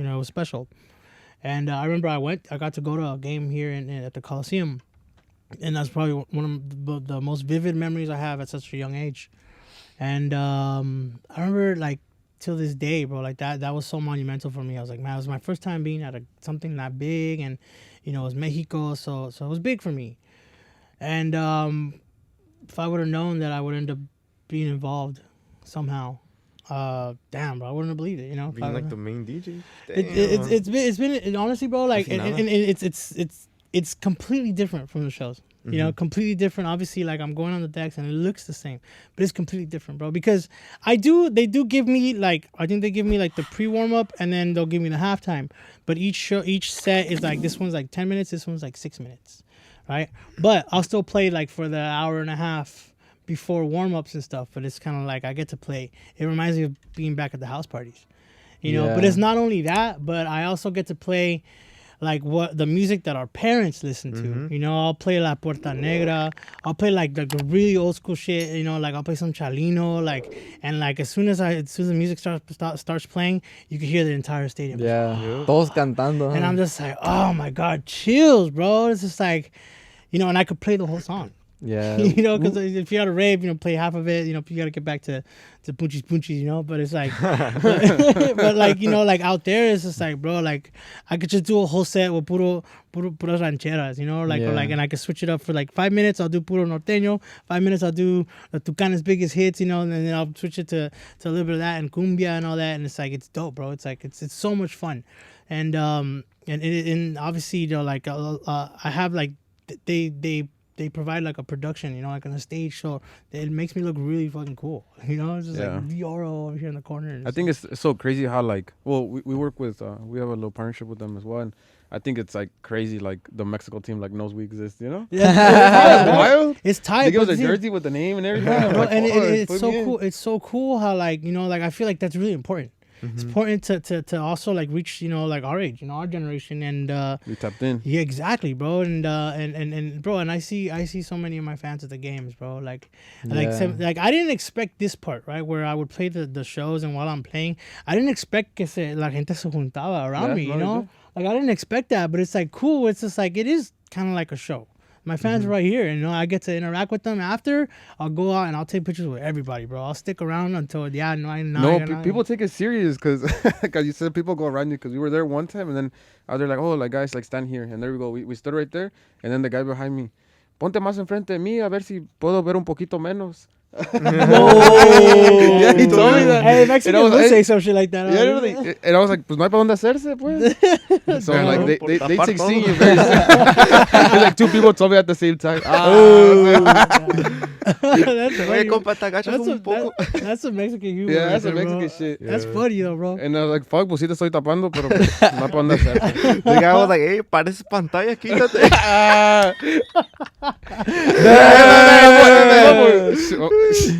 know, it was special. And I remember I got to go to a game here at the Coliseum, and that's probably one of the most vivid memories I have at such a young age. And I remember like till this day, bro, like that was so monumental for me. I was like, man, it was my first time being at something that big, and you know, it was Mexico, so it was big for me. And if I would have known that I would end up being involved somehow, damn, bro, I wouldn't have believed it. You know, Being like the main DJ. it's been honestly, bro, like Afinada. and it's completely different from the shows. You know, completely different. Obviously, like I'm going on the decks and it looks the same, but it's completely different, bro. Because they do give me like, I think they give me like the pre-warm up and then they'll give me the halftime. But each set is like, this one's like 10 minutes, this one's like 6 minutes, right? But I'll still play like for the hour and a half before warm ups and stuff. But it's kind of like I get to play. It reminds me of being back at the house parties, you know. But Yeah. it's not only that, but I also get to play like what the music that our parents listen to. You know, I'll play La Puerta Negra. I'll play like the really old school shit. You know, like I'll play some Chalino. Like, and like as soon as the music starts playing, you can hear the entire stadium. Yeah, todos cantando. And huh? I'm just like, oh my God, chills, bro. It's just like, you know, and I could play the whole song. Yeah. You know, because if you're at a rave, you know, play half of it. You know, you gotta get back to punchies, you know. But it's like, but like, you know, like out there, it's just like, bro, like I could just do a whole set with puras rancheras, you know, like or Yeah. like, and I could switch it up for like 5 minutes. I'll do puro norteño. 5 minutes, I'll do the Tucanes' biggest hits, you know, and then I'll switch it to a little bit of that and cumbia and all that. And it's like, it's dope, bro. It's like it's so much fun, and obviously, you know, like I have like they provide like a production, you know, like on a stage, so it makes me look really fucking cool. You know, it's just Yeah. like Deorro over here in the corner. And I think it's so crazy how like, well, we work with, we have a little partnership with them as well. And I think it's like crazy, like the Mexico team like knows we exist, you know? yeah, Wild. it's tight. They give us but a see- jersey with the name and everything. Yeah, I'm bro, like, and fuck, it's put so me in. cool. It's so cool how like, you know, like I feel like that's really important. It's important to also like reach, you know, like our age, you know, our generation, and We tapped in. yeah, exactly, bro, and bro, and I see so many of my fans at the games, bro, like Yeah. like I didn't expect this part, right, where I would play the shows, and while I'm playing, I didn't expect que la gente se juntaba around Yeah, me, you no, they know, did. like I didn't expect that, but it's like cool. It's just like it is kind of like a show. My fans are right here, and you know I get to interact with them. After I'll go out and I'll take pictures with everybody, bro. I'll stick around until People take it serious because you said people go around you because we were there one time and then they're like, oh, like guys, like stand here. And there we go. We stood right there. And then the guy behind me, ponte más enfrente de mí a ver si puedo ver un poquito menos. Yeah, he told me that. Hey, And I Mexicans was will like, say some shit like that. Yeah, huh? really. And I was like, pues no hay para dónde hacerse, pues. So like they Tapar take todo. seeing you very like two people told me at the same time. That's funny. compa, te agachas That's un poco. that's some Mexican humor. Yeah, right that's a there, Mexican bro. shit. That's funny though, bro. And I was like, fuck, pues sí te estoy tapando, pero pues, no hay para dónde hacerse. The guy was like, hey, pareces pantalla, quítate.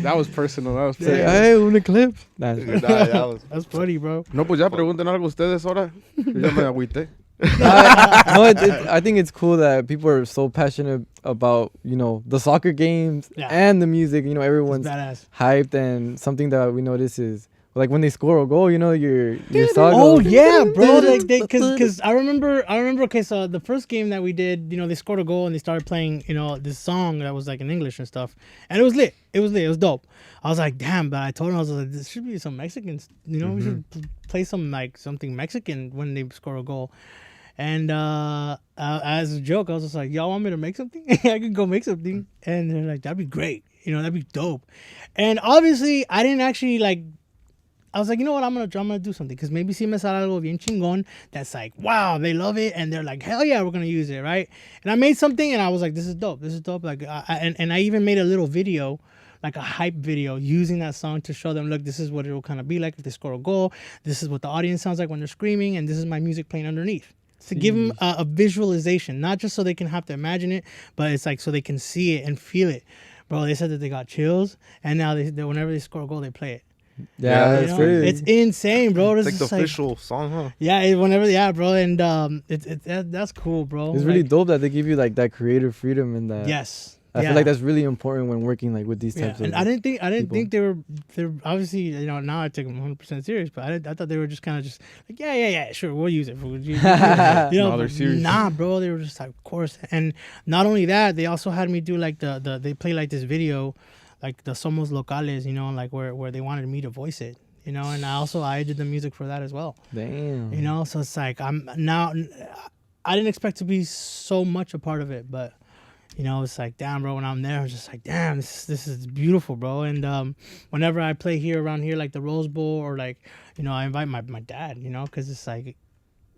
That was personal. That was Say, personal. hey, un clip. Nah, That was That's funny, bro. No, pues ya pregunten algo ustedes ahora. Yo ya me agüité. no, I think it's cool that people are so passionate about, you know, the soccer games Yeah. and the music. You know, It's everyone's badass. hyped, and something that we notice is like when they score a goal, you know, your song. Oh goes, yeah, bro! Like because I remember. Okay, so the first game that we did, you know, they scored a goal and they started playing, you know, this song that was like in English and stuff, and it was lit. It was lit. It was dope. I was like, damn! But I told him, I was like, this should be some Mexicans. You know, we should play some like something Mexican when they score a goal. And as a joke, I was just like, y'all want me to make something? I could go make something. And they're like, that'd be great. You know, that'd be dope. And obviously, I didn't actually like. I was like, you know what, I'm gonna do something, because maybe si me sale algo bien chingón that's like, wow, they love it, and they're like, hell yeah, we're gonna use it, right? And I made something, and I was like, this is dope, like, and I even made a little video, like a hype video, using that song to show them, look, this is what it will kind of be like if they score a goal, this is what the audience sounds like when they're screaming, and this is my music playing underneath. To give them a visualization, not just so they can have to imagine it, but it's like so they can see it and feel it. Bro, they said that they got chills, and now they whenever they score a goal, they play it. Yeah, You that's know? crazy. It's insane, bro. it's This like the is official song, huh? yeah, bro, and that's cool, bro. It's really Like, dope that they give you like that creative freedom and that. yes. I feel like that's really important when working like with these yeah. types And of. I didn't people. think they were obviously, you know, now I take them 100% serious, but I thought they were just kind of just like yeah, sure, we'll use it. You know, No, they're but serious. Nah, bro, they were just like, of course. And not only that, they also had me do like they play like this video, like the Somos Locales, you know, like where they wanted me to voice it. You know, and I did the music for that as well. Damn. You know, so it's like I didn't expect to be so much a part of it, but you know, it's like, damn, bro, when I'm there, I was just like, damn, this is beautiful, bro. And whenever I play around here, like the Rose Bowl, or like, you know, I invite my dad, you know, because it's like,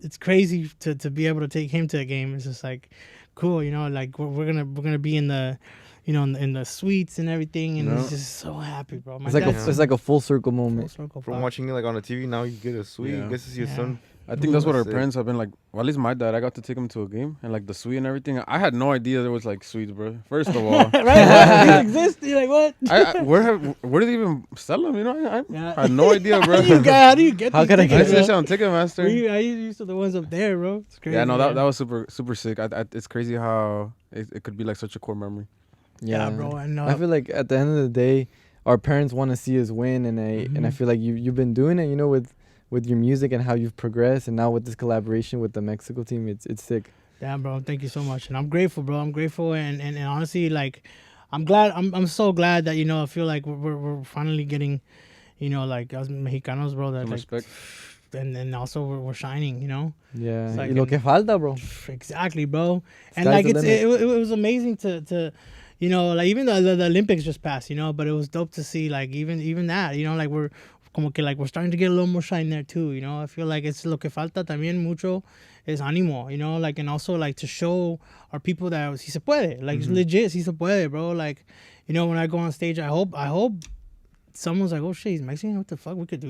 it's crazy to be able to take him to a game. It's just like, cool, you know, like we're gonna be in the, you know, in the suites and everything, and he's just so happy, bro. My It's like dad's it's like a full circle full moment. circle From pop. watching it like on the TV, now you get a suite. Yeah. You get to see your Yeah. son. I think that's what our Sick. parents have been like. Well, at least my dad, I got to take him to a game and like the suite and everything. I had no idea there was like suites, bro. First of all, Right? These exist. You're like, what? where do they even sell them? You know, Yeah. I had no idea, bro. How do you get How these could I I get tickets, see that bro? shit on Ticketmaster. I used to the ones up there, bro. It's crazy. Yeah, no, man. that was super sick. It's crazy how it could be like such a core memory. Yeah, bro. And I feel like at the end of the day, our parents want to see us win, and I feel like you've been doing it, you know, with your music and how you've progressed, and now with this collaboration with the Mexico team, it's sick. damn, bro. Thank you so much, and I'm grateful, bro. I'm grateful, and honestly, like, I'm glad. I'm so glad that, you know, I feel like we're finally getting, you know, like us Mexicanos, bro. That Some like, respect. and also we're shining, you know. Yeah, It's like y lo que falta, bro. Exactly, bro. And Sky's like the it was amazing to you know, like even the Olympics just passed, you know, but it was dope to see like even that, you know, like we're como que like we're starting to get a little more shine there too, you know. I feel like it's lo que falta también mucho is ánimo, you know, like, and also like to show our people that si se puede, like it's legit, si se puede, bro. Like, you know, when I go on stage, I hope someone's like, oh shit, he's Mexican, what the fuck, we could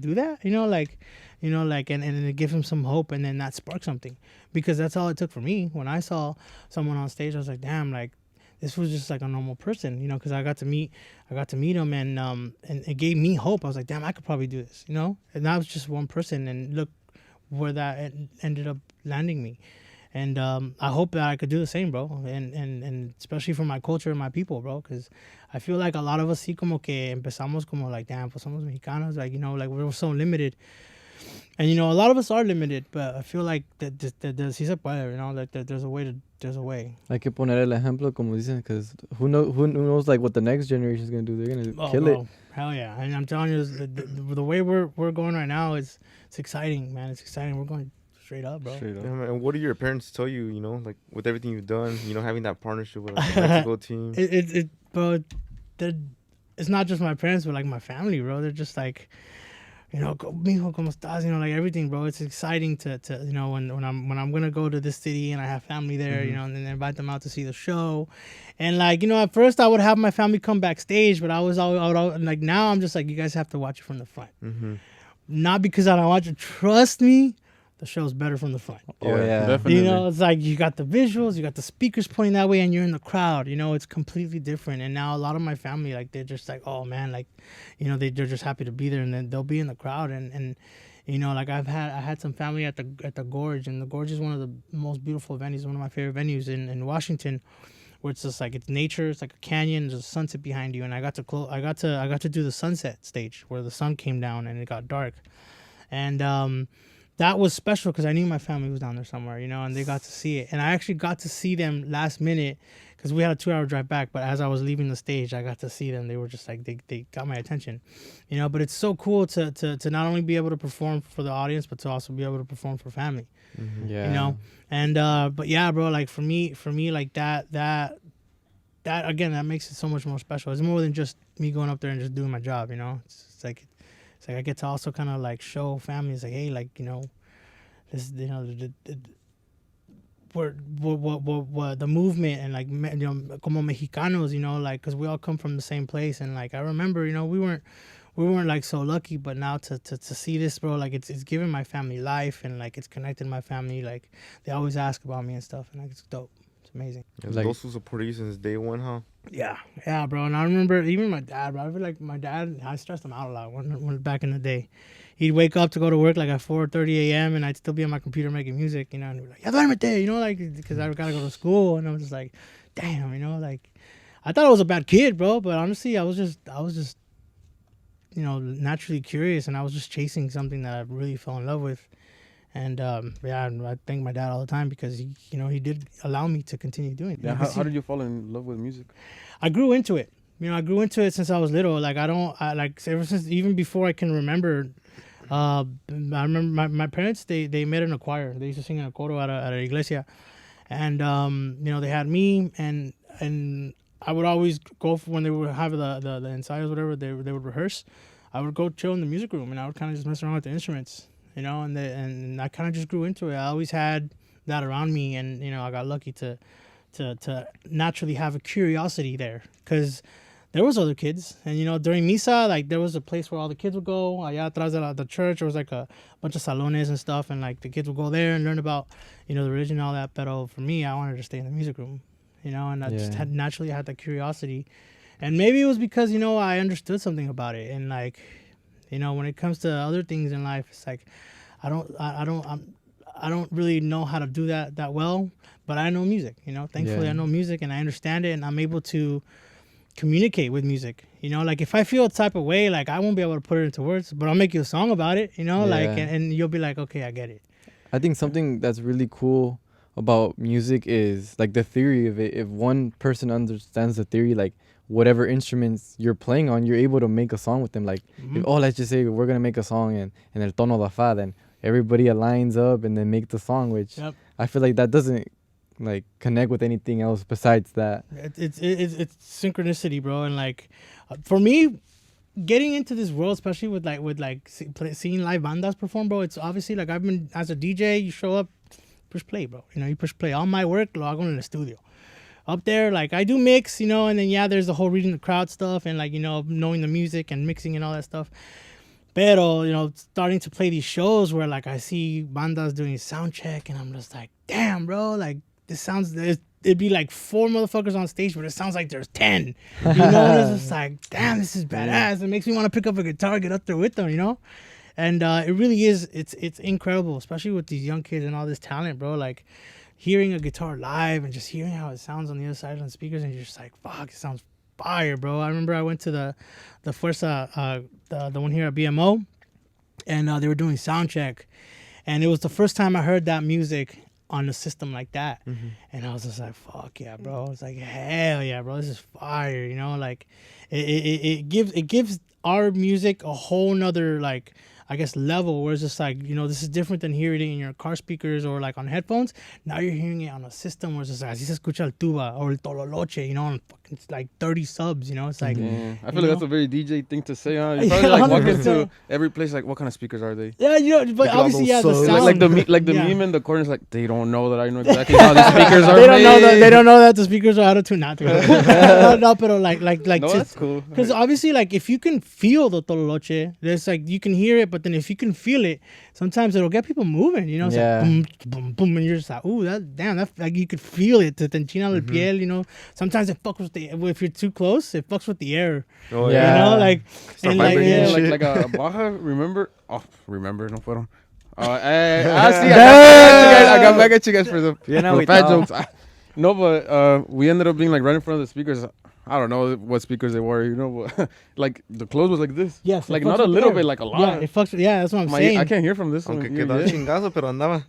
do that, you know, like, and it give him some hope, and then that spark something, because that's all it took for me. When I saw someone on stage, I was like, damn, like this was just like a normal person, you know, because I got to meet him, and it gave me hope. I was like, damn, I could probably do this, you know, and that was just one person, and look where that ended up landing me. And I hope that I could do the same, bro, and especially for my culture and my people, bro, because I feel like a lot of us sí como que empezamos como like, damn, pues somos mexicanos, like, you know, like we're so limited. And, you know, a lot of us are limited, but I feel like that sí se puede, you know, like there's a way. Hay que poner el ejemplo, como dicen, because who knows like what the next generation is gonna do? They're gonna kill bro. it. Hell yeah. And I'm telling you, the way we're going right now, it's exciting, man. It's exciting. We're going straight up, bro. Straight up. Yeah, man. And what do your parents tell you, you know, like with everything you've done, you know, having that partnership with like, the Mexico team? Bro, it's not just my parents, but like my family, bro. They're just like, you know, mijo, ¿cómo estás? You know, like everything, bro. It's exciting to you know, when I'm gonna go to this city and I have family there, you know, and then invite them out to see the show. And like, you know, at first I would have my family come backstage, but I would like, now I'm just like, you guys have to watch it from the front. Mm-hmm. Not because I don't watch it, trust me, the show's better from the front. Oh yeah. definitely. You know, it's like you got the visuals, you got the speakers pointing that way, and you're in the crowd. You know, it's completely different. And now a lot of my family, like, they're just like, oh man, like, you know, they're just happy to be there, and then they'll be in the crowd. And you know, like I had some family at the Gorge, and the Gorge is one of the most beautiful venues, one of my favorite venues in Washington, where it's just like it's nature, it's like a canyon, there's a sunset behind you, and I got to do the sunset stage where the sun came down and it got dark, and that was special because I knew my family was down there somewhere, you know, and they got to see it. And I actually got to see them last minute because we had a 2-hour drive back. But as I was leaving the stage, I got to see them. They were just like, they got my attention, you know. But it's so cool to not only be able to perform for the audience, but to also be able to perform for family, Yeah. you know. And but yeah, bro, like for me, like that again, that makes it so much more special. It's more than just me going up there and just doing my job, you know. It's like I get to also kind of like show families like, hey, like, you know, this, you know, what the movement and like, you know, como Mexicanos, you know, like, because we all come from the same place. And like I remember, you know, we weren't like so lucky, but now to see this, bro, like it's given my family life, and like it's connected my family. Like they always ask about me and stuff, and like it's dope. It's amazing. Yeah, Like- those who support you since day one, huh? Yeah, bro. And I remember even my dad, bro. I feel like my dad, I stressed him out a lot when back in the day. He'd wake up to go to work like at 4:30 a.m. and I'd still be on my computer making music, you know. And he'd be like, "Ya duérmete," you know, like because I gotta go to school, and I was just like, "Damn," you know, like I thought I was a bad kid, bro. But honestly, I was just, you know, naturally curious, and I was just chasing something that I really fell in love with. And yeah, I thank my dad all the time because he, you know, he did allow me to continue doing it. Yeah, how did you fall in love with music? I grew into it. You know, I grew into it since I was little. Like I like ever since, even before I can remember. I remember my parents. They met in a choir. They used to sing in a coro at a iglesia, and you know, they had me, and I would always go for when they would have the ensayos, whatever they would rehearse. I would go chill in the music room, and I would kind of just mess around with the instruments, you know, and I kind of just grew into it. I always had that around me, and you know, I got lucky to naturally have a curiosity there, because there was other kids, and you know, during misa, like there was a place where all the kids would go. Allá atrás de the church, there was like a bunch of salones and stuff, and like the kids would go there and learn about, you know, the religion and all that. But for me, I wanted to stay in the music room, you know, and I just naturally had that curiosity, and maybe it was because, you know, I understood something about it, and like, you know, when it comes to other things in life, it's like I don't really know how to do that well, but I know music, you know. Thankfully, I know music and I understand it, and I'm able to communicate with music, you know. Like if I feel a type of way, like I won't be able to put it into words, but I'll make you a song about it, you know. Like and you'll be like, okay, I get it. I think something that's really cool about music is like the theory of it. If one person understands the theory, like whatever instruments you're playing on, you're able to make a song with them. Like if, let's just say we're gonna make a song in el tono da fa, then everybody aligns up and then make the song, which I feel like that doesn't like connect with anything else besides that. It's synchronicity, bro. And like for me, getting into this world, especially with seeing live bandas perform, bro, it's obviously like I've been as a DJ, you show up, push play, bro. You know, you push play. All my work, lo hago in the studio. Up there, like I do mix, you know, and then there's the whole reading the crowd stuff and like, you know, knowing the music and mixing and all that stuff. Pero, you know, starting to play these shows where like I see bandas doing sound check, and I'm just like, damn, bro, like this sounds, it'd be like 4 motherfuckers on stage, but it sounds like there's 10. You know, it's just like, damn, this is badass. It makes me want to pick up a guitar, get up there with them, you know? And it really is, it's incredible, especially with these young kids and all this talent, bro. Like hearing a guitar live and just hearing how it sounds on the other side of the speakers, and you're just like, fuck, it sounds fire, bro. I remember I went to the Fuerza, the one here at BMO, and they were doing sound check, and it was the first time I heard that music on a system like that. And I was just like, fuck yeah, bro. It's like, hell yeah, bro, this is fire, you know. Like it gives our music a whole nother, like, I guess, level, where it's just like, you know, this is different than hearing it in your car speakers or like on headphones. Now you're hearing it on a system where it's just like, así se escucha el tuba or el tololoche, you know, and fucking it's like 30 subs, you know. It's like, I feel like that's a very DJ thing to say, huh? You probably like walk into every place, like, what kind of speakers are they? Yeah, you know, but Like obviously, all those the subs. sound. Like the meme in the corner is like, they don't know that I know exactly how the speakers are They don't know made. that. They don't know that the speakers are out of tune. Not no, but like No, that's cool. Because obviously, like, if you can feel the tololoche, there's like, you can hear it, but But then if you can feel it, sometimes it'll get people moving. You know, it's Yeah. like boom, boom, boom, and you're just like, ooh, that like you could feel it. Te enchina la piel. You know, sometimes it fucks with the. If you're too close, it fucks with the air. Oh Yeah. You know, like Start and like vibrating yeah, and like a Baja, remember? Oh, remember, no fueron. See, I got back at you guys for the, Yeah, now for the we fat thought. jokes. No, but we ended up being like right in front of the speakers. I don't know what speakers they were, you know, but like the clothes was like this. yes, it Like fucks not a with the little air. bit, like a lot. Yeah, it fucks. With, yeah, that's what I'm saying. I can't hear from this one. Aunque here, quedaba yeah. chingazo, pero andaba.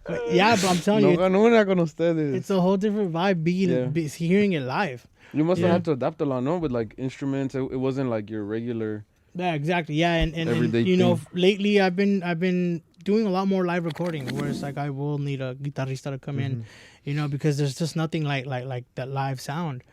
But yeah, but I'm telling No you, ganó una con ustedes. it's a whole different vibe Yeah. hearing it live. You must have Yeah. had to adapt a lot, no? With like instruments, it wasn't like your regular. Yeah, exactly. Yeah, and Everyday you know, thing. lately I've been doing a lot more live recording, where it's like I will need a guitarrista to come in, you know, because there's just nothing like that live sound,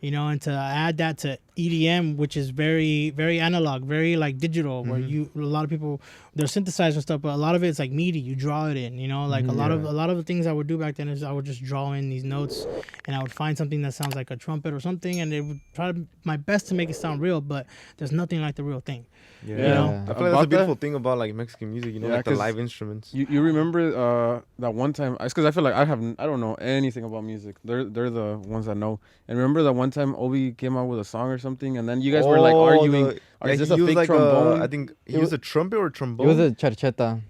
you know, and to add that to EDM, which is very very analog, very like digital, where a lot of people they're synthesized and stuff, but a lot of it's like MIDI. You draw it in, you know, like a lot of the things I would do back then is I would just draw in these notes, and I would find something that sounds like a trumpet or something, and it would try my best to make it sound real, but there's nothing like the real thing. Yeah. You know? I feel like that's About a beautiful thing about like Mexican music, you know, Yeah, like the 'cause live instruments. You remember that one time? Because I feel like I don't know anything about music. They're the ones that know. And remember that one time Obi came out with a song or something, and then you guys were like arguing. Is this a used fake like trombone? I think he It used a trumpet or trombone. It was a charcheta.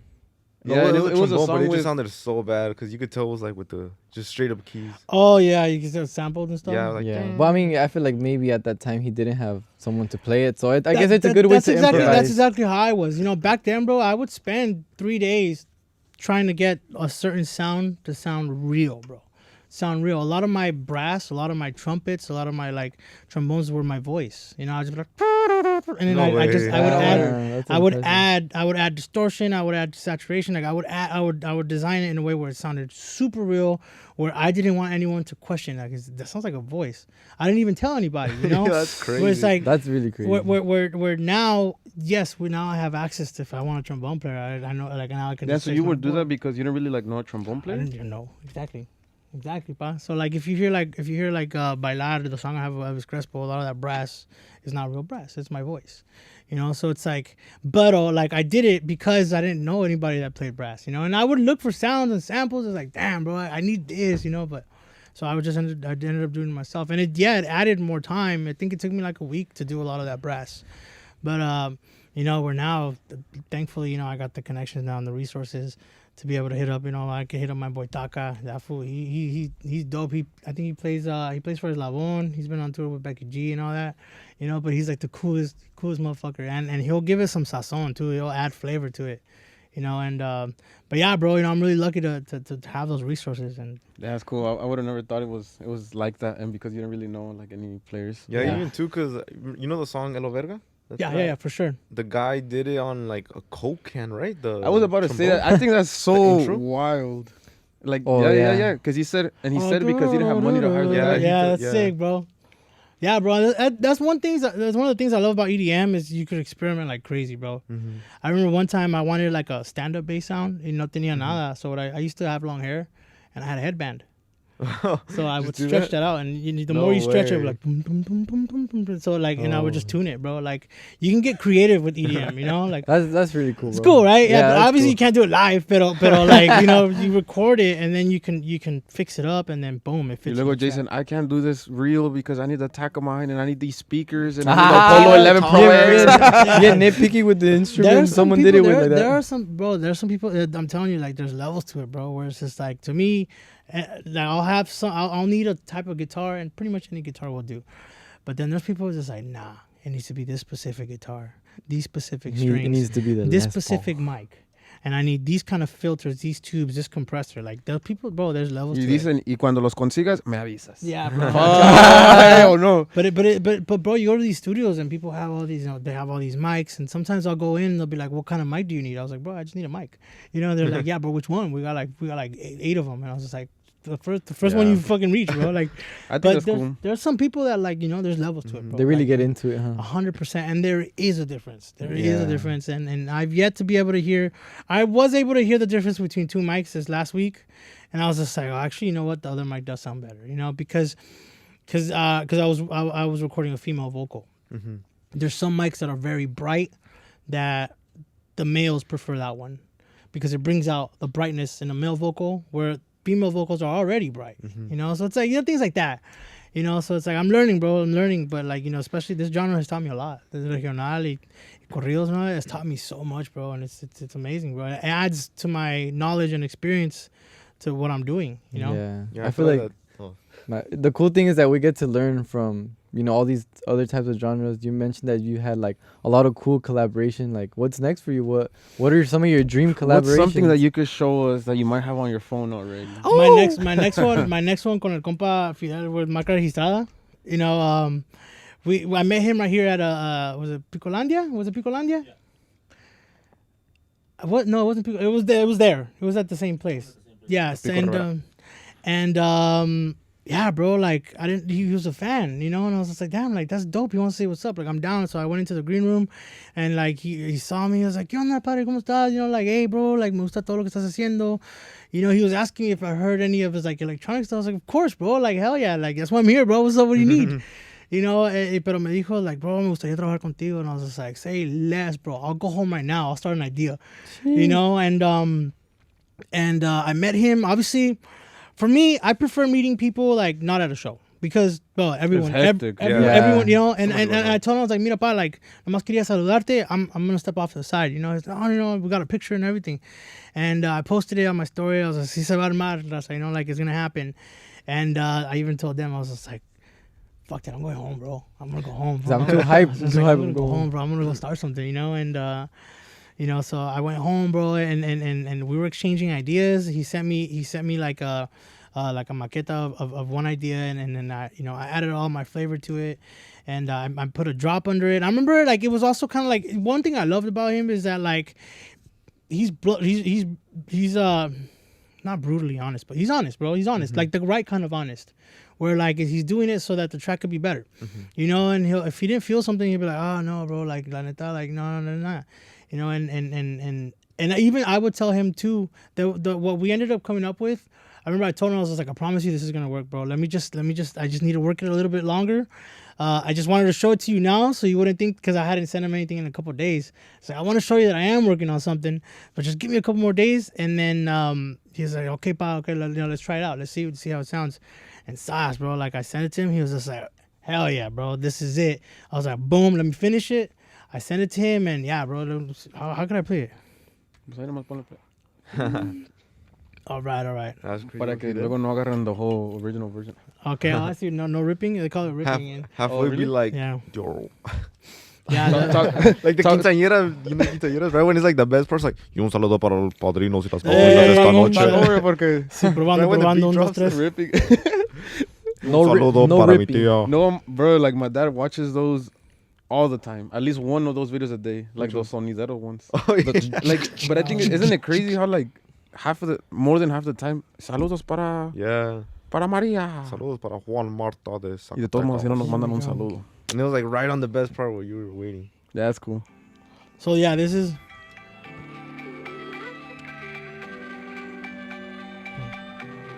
No, Yeah, it it was a was a trombone, song but it with- just sounded so bad because you could tell it was like with the just straight up keys. Oh yeah, you can still sampled and stuff. Yeah, like Yeah, damn. but I mean, I feel like maybe at that time he didn't have someone to play it, so I guess it's a good way that's to exactly, improvise. That's exactly how I was. You know, back then, bro, I would spend 3 days trying to get a certain sound to sound real, bro. Sound real. A lot of my brass, a lot of my trumpets, a lot of my like trombones were my voice. You know, I was just like, and then No I way. would add. That's I would impressive. I would add distortion. I would add saturation. Like I would design it in a way where it sounded super real, where I didn't want anyone to question. Like that sounds like a voice. I didn't even tell anybody. You know, That's Where it's crazy. like That's really crazy. where now, yes, we now have access to. If I want a trombone player, I know like now I can. Yeah, just so place you my would do board. that because you didn't really like know a trombone I player. didn't even know exactly, pa. So like if you hear Bailar, the song I have of Elvis Crespo, a lot of that brass is not real brass. It's my voice, you know. So it's like, but like I did it because I didn't know anybody that played brass, you know. And I would look for sounds and samples. It's like, damn, bro, I need this, you know. But so I ended up doing it myself, and it added more time. I think it took me like a week to do a lot of that brass, but you know, we're now thankfully, you know, I got the connections now and the resources to be able to hit up, you know, I can hit up my boy Taka. That fool, he's dope. I think he plays for his Lavon. He's been on tour with Becky G and all that, you know. But he's like the coolest motherfucker, and he'll give it some sazon too. He'll add flavor to it, you know. And but yeah, bro, you know, I'm really lucky to have those resources. And That's cool. I would have never thought it was like that, and because you didn't really know like any players. Yeah, Yeah. even too, because you know the song Elo Verga? That's yeah, for sure. The guy did it on like a Coke can, right? I was about to say that. I think that's The so intro? wild. Like, Oh, yeah. yeah. Because he said it because he didn't have money to hire the Yeah, guy. he Yeah, did- that's yeah. sick, bro. Yeah, bro. That's one of the things I love about EDM is you could experiment like crazy, bro. Mhm. I remember one time I wanted like a stand-up bass sound and no tenía nada. So I used to have long hair, and I had a headband. So I would do stretch that? that out, and the No more you stretch it, way. like boom, boom, boom, boom, boom, boom, boom. So like, and I would just Oh. tune it, bro. Like you can get creative with EDM, you know, like. That's really cool. It's bro. cool, right? Yeah, but that's obviously cool. you can't do it live, pero like, you know, you record it and then you can fix it up and then boom, it You fits. look in at the track. Jason. I can't do this real because I need the Takamine and I need these speakers and Ah, I need the Polo 11 Pro X. Yeah, nitpicky with the There are instrument. some Someone people, did it with there, like that. there are some people. I'm telling you, like, there's levels to it, bro. Where it's just like, to me, like I'll need a type of guitar, and pretty much any guitar will do. But then there's people who's just like, nah, it needs to be this specific guitar, these specific It strings, needs to be the this Les Paul. specific mic, and I need these kind of filters, these tubes, this compressor. Like, there are people, bro. There's levels. Y to it. dicen, y cuando los consigas, me avisas. Yeah, bro. Hell no. But bro, you go to these studios and people have all these, you know, they have all these mics, and sometimes I'll go in and they'll be like, "What kind of mic do you need?" I was like, "Bro, I just need a mic." You know, they're like, "Yeah, but which one?" We got like eight of them, and I was just like, "The first one Yeah. you fucking reach, bro." Like, I think but that's cool. there's some people that, like, you know, there's levels to it, bro. They really Like, get into it, huh? 100%, and there is a difference. There is Yeah. a difference, and I've yet to be able to hear. I was able to hear the difference between two mics this last week, and I was just like, oh, actually, you know what, the other mic does sound better, you know, because I was recording a female vocal, Mhm. there's some mics that are very bright that the males prefer that one because it brings out the brightness in a male vocal where female vocals are already bright, you know? So it's like, you know, things like that, you know? So it's like, I'm learning, bro. I'm learning, but like, you know, especially this genre has taught me a lot. This regional y corridos, no, it's taught me so much, bro. And it's amazing, bro. It adds to my knowledge and experience to what I'm doing, you know? Yeah, I feel like the cool thing is that we get to learn from, you know, all these other types of genres. You mentioned that you had like a lot of cool collaboration. Like, what's next for you? What are some of your dream collaborations? What's something that you could show us that you might have on your phone already? Oh! My next one con el compa Fidel with marca registrada. You know, I met him right here at was it Picolandia? Was it Picolandia? Yeah. What? No, it wasn't Pico. It was there. It was there. It was at the same place. Yes, and yeah, bro, like he was a fan, you know, and I was just like, damn, like that's dope. He wants to say what's up. Like I'm down. So I went into the green room and like he saw me. He was like, ¿Qué onda, padre? ¿Cómo estás? You know, like, hey, bro, like me gusta todo lo que estás haciendo. You know, he was asking me if I heard any of his like electronic stuff. I was like, of course, bro. Like, hell yeah. Like, that's why I'm here, bro. What's up? What do you need? You know, pero me dijo like, bro, me gustaría trabajar contigo. And I was just like, say less, bro. I'll go home right now. I'll start an idea. You know, and I met him. Obviously, for me, I prefer meeting people like not at a show because, well, everyone, everyone, you know. And I told him, I was like, mira, pa, like, nomás quería saludarte. I'm gonna step off to the side, you know. He's like, oh, you know, we got a picture and everything, and I posted it on my story. I was like, si se va a armar, you know, like it's gonna happen. And I even told them, I was just like, fuck that, I'm going home, bro. I'm gonna go home. I'm too hyped. I'm gonna go home, bro. I'm gonna go start something, you know. And you know, so I went home, bro, and we were exchanging ideas. He sent me like a maqueta of one idea, and then I added all my flavor to it, and I put a drop under it. I remember like it was also kind of like one thing I loved about him is that like he's not brutally honest, but he's honest, bro. He's honest, like the right kind of honest. Where like he's doing it so that the track could be better, you know. And if he didn't feel something, he'd be like, oh no, bro, like la neta, like no. You know, and even I would tell him too that what we ended up coming up with. I remember I told him, I was just like, I promise you this is gonna work, bro. I just need to work it a little bit longer. I just wanted to show it to you now so you wouldn't think because I hadn't sent him anything in a couple of days. So I want to show you that I am working on something, but just give me a couple more days. And then he's like, okay, pa, okay, let's try it out. Let's see how it sounds. And Sas, bro, like I sent it to him. He was just like, hell yeah, bro, this is it. I was like, boom, let me finish it. I sent it to him, and yeah, bro, how can I play it? All right. Para que luego no agarren the whole original version. Okay, I'll ask you, no ripping? They call it ripping. Halfway really? be like, Yeah. Deorro. Yeah, Like the quinceañera, you know, quinceañeras, right when it's like the best part's like, y un saludo para los padrinos y las Hey, padrinas esta noche. Porque sí, probando, Right when the beat 1, 2, drops, 3. ripping. Un saludo para mi tía. No, bro, like my dad watches those all the time. At least one of those videos a day, like those sonidero ones. Oh, yeah. But I think isn't it crazy how like more than half the time, saludos para María. Saludos para Juan Marta de Y de todos modos si no nos mandan un Zacatecas. saludo. And it was like right on the best part where you were waiting. Yeah, that's cool. So yeah, this is.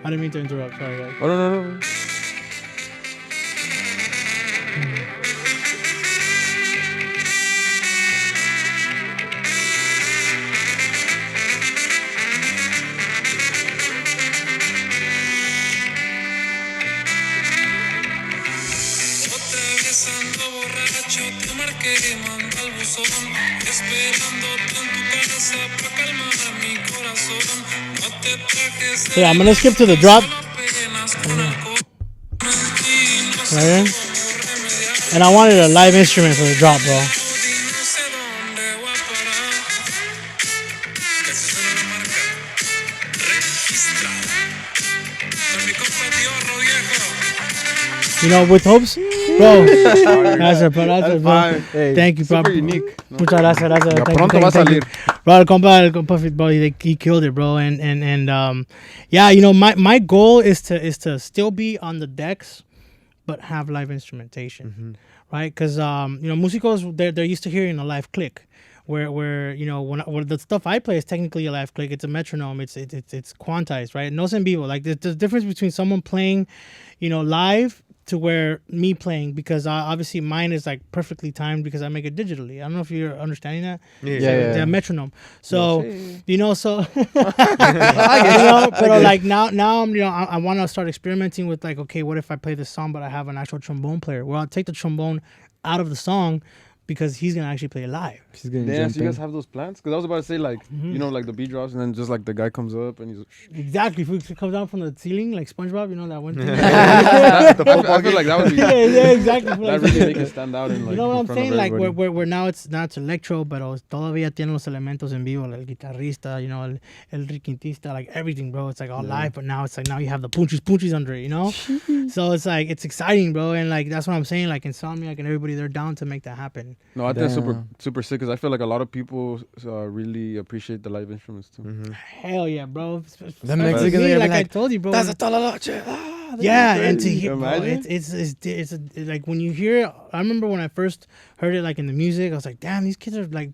I didn't mean to interrupt. Sorry, guys. Oh no. So yeah, I'm gonna skip to the drop. Right here. And I wanted a live instrument for the drop, bro. You know, with hopes, bro. That's it, bro. Hey, Thank you, bro. super unique. Muchas gracias. Ya Thank pronto you, va a thank you. salir. Bro, el compa, bro, he killed it, bro. And yeah, you know, my goal is to still be on the decks, but have live instrumentation, right? Because you know, músicos they're used to hearing a live click, where you know when the stuff I play is technically a live click. It's a metronome. It's quantized, right? No en vivo. Like there's a difference between someone playing, you know, live to where me playing, because obviously mine is like perfectly timed because I make it digitally. I don't know if you're understanding that. Yeah. The metronome. So Hey. you know, so but like now I'm I want to start experimenting with like, okay, what if I play this song but I have an actual trombone player? Well, I'll take the trombone out of the song because he's gonna actually play it live. She's gonna Damn, jump so you guys in. have those plans? Because I was about to say, like, you know, like the beat drops and then just like the guy comes up and he's Exactly. If it comes down from the ceiling like SpongeBob, you know that one thing. I feel like that would be yeah, exactly. that really make it stand out. And like, You know what in I'm front of saying? Like everybody. we're now it's electro, pero todavía tienen los elementos en vivo, el guitarrista, you know, el requintista, like everything, bro. It's like all live, but now it's like now you have the punchies under it, you know. So it's like it's exciting, bro, and like that's what I'm saying. Like Insomniac and everybody, they're down to make that happen. No, I think it's super Damn. super sick because I feel like a lot of people really appreciate the live instruments too. Hell yeah, bro. The Mexicans Me, are like I like, told you, bro. "That's a toda la noche." Yeah, and to hear, Can you bro, imagine? it's like when you hear it, I remember when I first heard it like in the music, I was like, damn, these kids are like,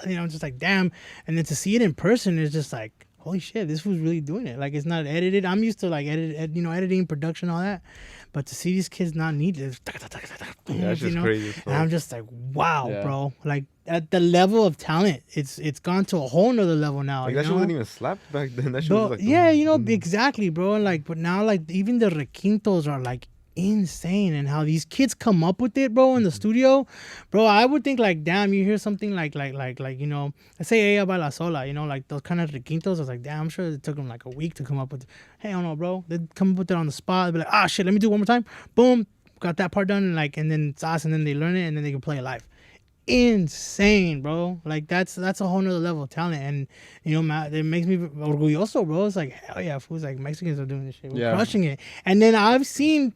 you know, just like damn, and then to see it in person is just like, holy shit, this was really doing it. Like it's not edited. I'm used to like editing, production, all that, but to see these kids not need it, Yeah, it's you just know? crazy. And I'm just like, wow, Yeah. bro, like at the level of talent, it's gone to a whole nother level now. Like you that shit know? wasn't even slapped back then. That shit Bro, was like yeah, you know, exactly, bro. And like, but now, like, even the requintos are like insane, and how these kids come up with it, bro, in the studio, bro. I would think like, damn, you hear something like, you know, let's say Ella Baila Sola, you know, like those kind of requintos. I was like, damn, I'm sure it took them like a week to come up with. Hey, I don't know, bro. They'd come up with it on the spot. They'd be like, ah, shit, let me do it one more time. Boom, got that part done, and like, and then it's us, and then they learn it, and then they can play it live. Insane, bro. Like that's a whole nother level of talent, and you know, it makes me orgulloso, bro. It's like hell yeah, fools, like Mexicans are doing this shit, we're Yeah. crushing it. And then I've seen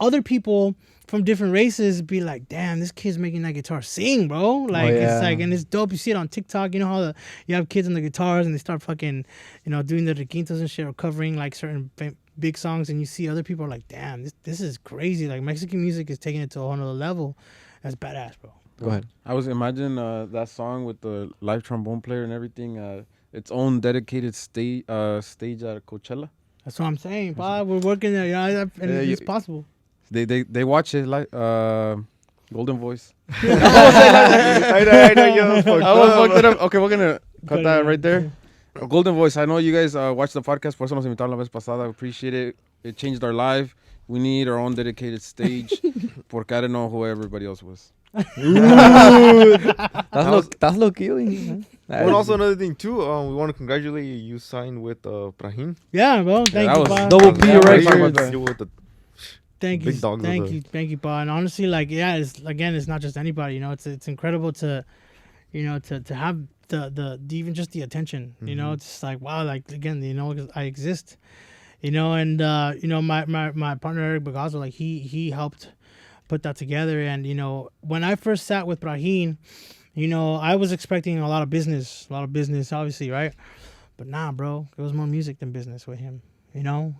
other people from different races be like, damn, this kid's making that guitar sing, bro. Like yeah. it's like, and it's dope. You see it on TikTok. You know how you have kids on the guitars and they start fucking, you know, doing the requintos and shit or covering like certain big songs, and you see other people are like, damn, this is crazy. Like Mexican music is taking it to a whole nother level. That's badass, bro. Go ahead. I was imagine that song with the live trombone player and everything, its own dedicated stage at Coachella. That's what I'm saying, Bob. We're working there, you know, and Yeah, it's you- possible. They watch it like Golden Voice. I know, yo, fucked I was up. fucked it up. Okay, we're gonna cut Cut it that out. right there. Golden Voice. I know you guys watch the podcast. Por eso nos invitaron la vez pasada. I appreciate it. It changed our life. We need our own dedicated stage. Porque I didn't know who everybody else was. That's lo que yo dije, Well, also another thing too, we want to congratulate you. You signed with Prahin. Yeah, bro. Thank that you, was Bob. Double P Yeah, Records. talking about that. You with the Thank you, big dogs of the- thank you, Bob. And honestly, like, yeah, it's not just anybody. You know, it's incredible to, you know, to have the even just the attention. You know, it's just like wow, like again, you know, I exist. You know, and you know, my partner Eric Bagazo, like he helped put that together. And you know, when I first sat with Brahim, you know, I was expecting a lot of business, obviously, right? But nah, bro, it was more music than business with him. You know,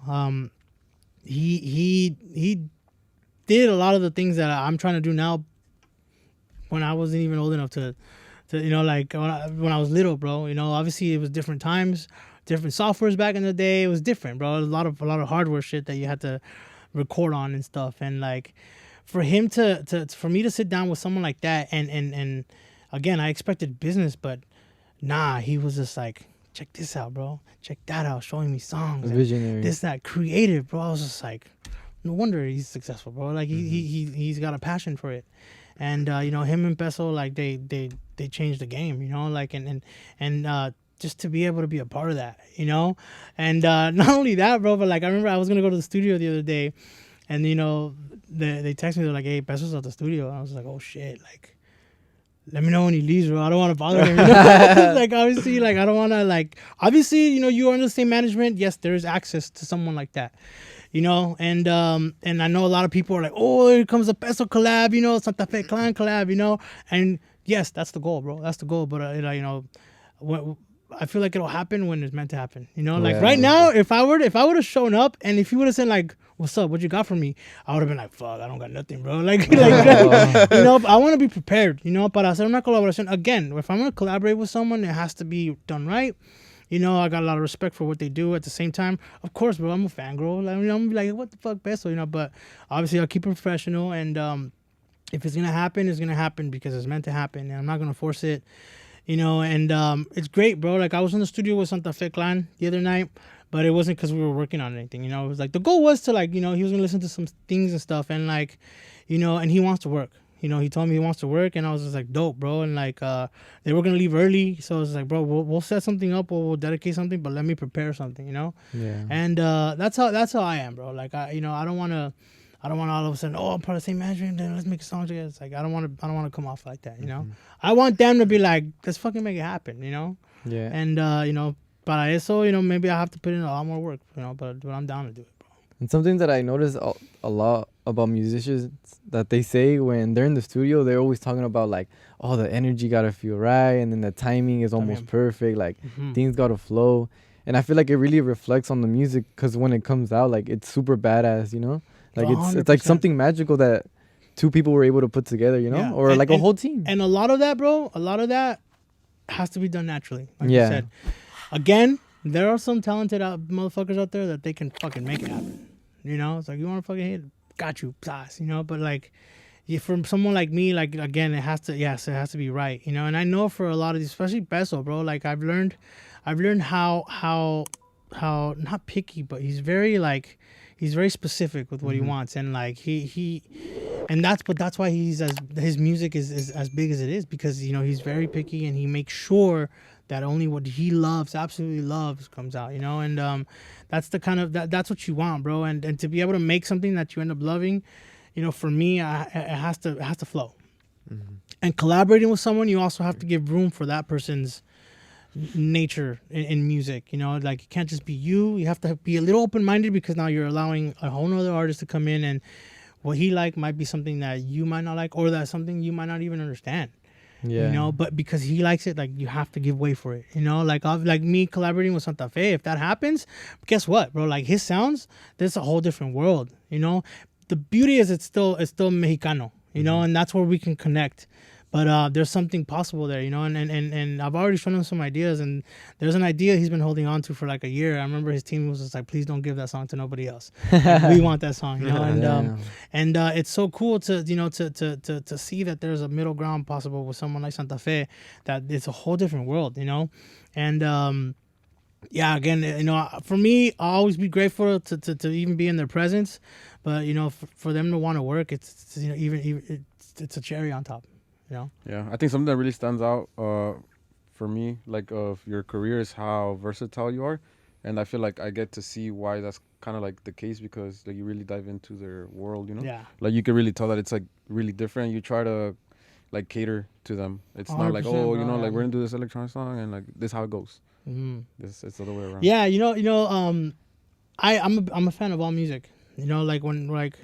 he did a lot of the things that I'm trying to do now. When I wasn't even old enough to you know, like when I was little, bro. You know, obviously it was different times, different softwares back in the day. It was different, bro. A lot of hardware shit that you had to record on and stuff. And like for him for me to sit down with someone like that, and again, I expected business, but nah, he was just like, check this out, bro. Check that out, showing me songs. and Visionary. this, that, creative, bro. I was just like, no wonder he's successful, bro. Like he's got a passion for it. And you know, him and Peso, like they changed the game, you know, like and just to be able to be a part of that, you know. And not only that, bro, but like I remember I was gonna go to the studio the other day, and you know, they texted me, they're like, hey, Peso's at the studio. And I was like, oh shit, like let me know when he leaves, bro. I don't want to bother him. You know? Like obviously, like I don't want to, like, obviously, you know, you are in the same management. Yes, there is access to someone like that, you know. And I know a lot of people are like, oh, here comes a Peso collab, you know, Santa Fe Clan collab, you know. And yes, that's the goal, bro. That's the goal. But you know, I feel like it'll happen when it's meant to happen. You know, like Yeah. right now, if I would have shown up and if he would have said like, "What's up? What you got for me?" I would have been like, "Fuck, I don't got nothing, bro." Like you know, I want to be prepared. You know, para hacer una colaboración again. If I'm gonna collaborate with someone, it has to be done right. You know, I got a lot of respect for what they do. At the same time, of course, bro, I'm a fangirl. Like, I'm gonna be like, what the fuck, Beso, you know? But obviously, I'll keep it professional. And if it's gonna happen, it's gonna happen because it's meant to happen, and I'm not gonna force it. You know, and it's great, bro. Like, I was in the studio with Santa Fe Clan the other night, but it wasn't because we were working on anything. You know, it was like the goal was to, like, you know, he was gonna listen to some things and stuff, and like, you know, and he wants to work. You know, he told me he wants to work, and I was just like, dope, bro. And like, they were gonna leave early, so I was like, bro, we'll set something up, or we'll dedicate something, but let me prepare something, you know. Yeah. And that's how I am, bro. Like, I don't want to all of a sudden, oh, I'm part of the same management, then let's make a song together. It's like I don't want to come off like that, you know. I want them to be like, let's fucking make it happen, you know. Yeah. And you know, para eso, you know, maybe I have to put in a lot more work, you know, but I'm down to do it, bro. And something that I notice a lot about musicians that they say when they're in the studio, they're always talking about like, oh, the energy gotta feel right, and then the timing is almost perfect, like things gotta flow. And I feel like it really reflects on the music, because when it comes out, like, it's super badass, you know. Like, it's like something magical that two people were able to put together, you know, Yeah. or like a whole team. And a lot of that, bro, has to be done naturally. Like you said. Again, there are some talented motherfuckers out there that they can fucking make it happen. You know, it's like, you want to fucking hit, got you, sauce, you know. But like, from someone like me, like, again, it has to be right, you know. And I know for a lot of these, especially Beso, bro, like, I've learned how not picky, but he's very specific with what he wants, and like that's why his music is as big as it is, because, you know, he's very picky, and he makes sure that only what he absolutely loves comes out, you know. And that's the kind of that's what you want, bro. And to be able to make something that you end up loving, you know, for me, it has to flow. And collaborating with someone, you also have to give room for that person's nature in music, you know. Like, it can't just be you have to be a little open-minded, because now you're allowing a whole nother artist to come in, and what he like might be something that you might not like, or that's something you might not even understand. You know, but because he likes it, like, you have to give way for it, you know. Like me collaborating with Santa Fe, if that happens, guess what, bro? Like, his sounds, there's a whole different world, you know. The beauty is it's still Mexicano, you know, and that's where we can connect. But there's something possible there, you know, and I've already shown him some ideas, and there's an idea he's been holding on to for like a year. I remember his team was just like, please don't give that song to nobody else. Like, we want that song, you know. And it's so cool to, you know, to see that there's a middle ground possible with someone like Santa Fe, that it's a whole different world, you know. And yeah, again, you know, for me, I'll always be grateful to even be in their presence, but, you know, for them to want to work, it's you know, even it's a cherry on top. You know? Yeah, I think something that really stands out for me, like, of your career, is how versatile you are, and I feel like I get to see why that's kind of like the case, because like, you really dive into their world, you know. Yeah. Like, you can really tell that it's like really different. You try to like cater to them. It's not like, oh, you know, like, we're gonna do this electronic song and like this is how it goes. It's the other way around. Yeah, you know, I'm a fan of all music. You know, like, when, like,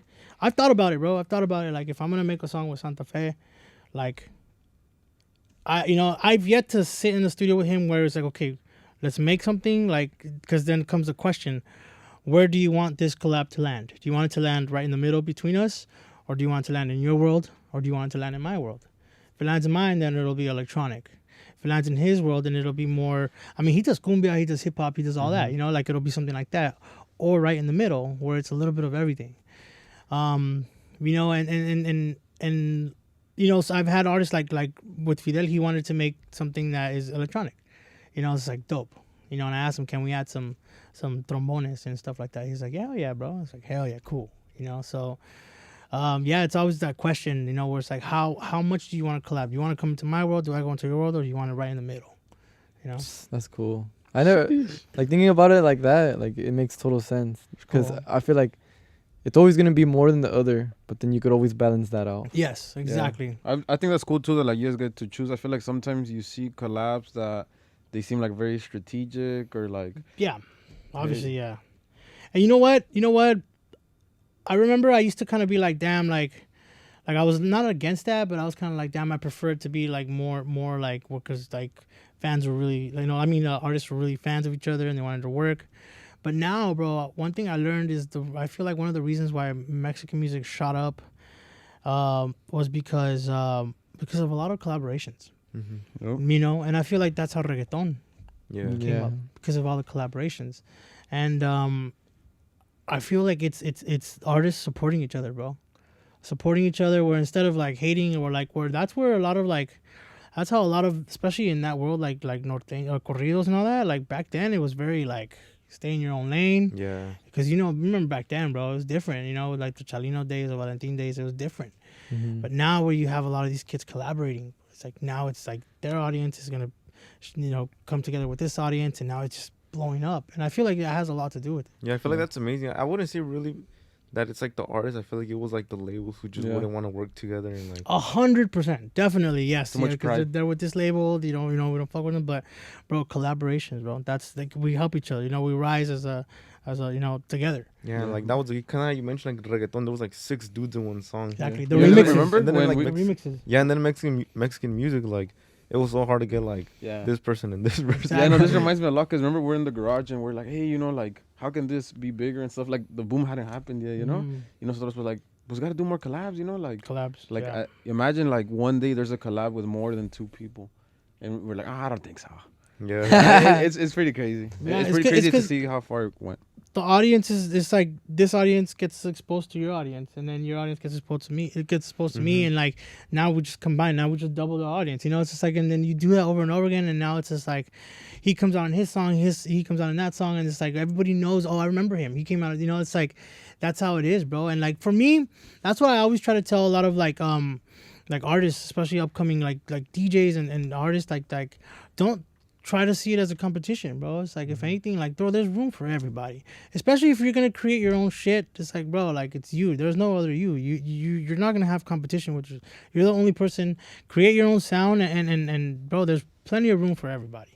I've thought about it, bro. I've thought about it. Like, if I'm gonna make a song with Santa Fe, like, I've yet to sit in the studio with him where it's like, okay, let's make something, like, because then comes the question, where do you want this collab to land? Do you want it to land right in the middle between us, or do you want it to land in your world, or do you want it to land in my world? If it lands in mine, then it'll be electronic. If it lands in his world, then it'll be more, I mean, he does cumbia, he does hip hop, he does all that, you know, like, it'll be something like that, or right in the middle where it's a little bit of everything. You know, and you know, so I've had artists like with Fidel, he wanted to make something that is electronic. You know, it's like dope. You know, and I asked him, can we add some trombones and stuff like that? He's like, hell yeah, bro. It's like, hell yeah, cool. You know, so yeah, it's always that question, you know, where it's like, how much do you want to collab? Do you want to come into my world? Do I go into your world? Or do you want it right in the middle? You know? That's cool. I never, like, thinking about it like that, like, it makes total sense. Because I feel like it's always going to be more than the other, but then you could always balance that out. Yes, exactly. Yeah. I think that's cool too, that like, you guys get to choose. I feel like sometimes you see collabs that they seem like very strategic, or like... Yeah, obviously, yeah. And you know what? I remember I used to kind of be like, damn, like I was not against that, but I was kind of like, damn, I prefer it to be like more like, because like fans were really, you know, I mean, artists were really fans of each other and they wanted to work. But now, bro, one thing I learned is I feel like one of the reasons why Mexican music shot up was because of a lot of collaborations. You know, and I feel like that's how reggaeton Yeah. came Yeah. up because of all the collaborations, and I feel like it's artists supporting each other, bro. Supporting each other, where instead of like hating, or like where that's where a lot of like, that's how a lot of, especially in that world, like norteño or corridos and all that, like back then it was very like stay in your own lane. Yeah. Because remember back then, bro, it was different. Like the Chalino days or Valentin days, it was different. Mhm. But now where you have a lot of these kids collaborating, it's like now it's like their audience is gonna, come together with this audience, and now it's just blowing up. And I feel like it has a lot to do with it. Yeah, I feel like that's amazing. I wouldn't say really that it's like the artists. I feel like it was like the labels who just Yeah. wouldn't want to work together and like. 100%, definitely, yes. Too much Because pride. they're with this label, we don't fuck with them. But bro, collaborations, bro. That's like we help each other. We rise as a together. Yeah, like that was kind of you mentioned like reggaeton. There was like 6 dudes in one song. Exactly. Yeah. The You guys remixes. remember And then, when like, we, The remixes. Yeah, and then Mexican music, like it was so hard to get like yeah. this person and this person. Yeah, no, this reminds me a lot because remember we're in the garage and we're like, hey, like how can this be bigger and stuff? Like the boom hadn't happened yet, So us were like, we gotta do more collabs, like Collabs. like yeah. imagine like one day there's a collab with more than 2 people, and we're like, I don't think so. Yeah. It's pretty crazy. Yeah, it's it's pretty good- crazy it's to 'cause- see how far it went. The audience is, it's like this audience gets exposed to your audience, and then your audience gets exposed to me. It gets exposed to me, and like now we just combine. Now we just double the audience. It's just like, and then you do that over and over again, and now it's just like he comes out in his song, he comes out in that song, and it's like everybody knows. Oh, I remember him. He came out. It's like that's how it is, bro. And like for me, that's why I always try to tell a lot of like artists, especially upcoming like DJs and artists, like don't try to see it as a competition, bro. It's like if anything, like bro, there's room for everybody. Especially if you're gonna create your own shit. It's like, bro, like it's you. There's no other you. You're not gonna have competition with. You're the only person. Create your own sound, and bro, there's plenty of room for everybody.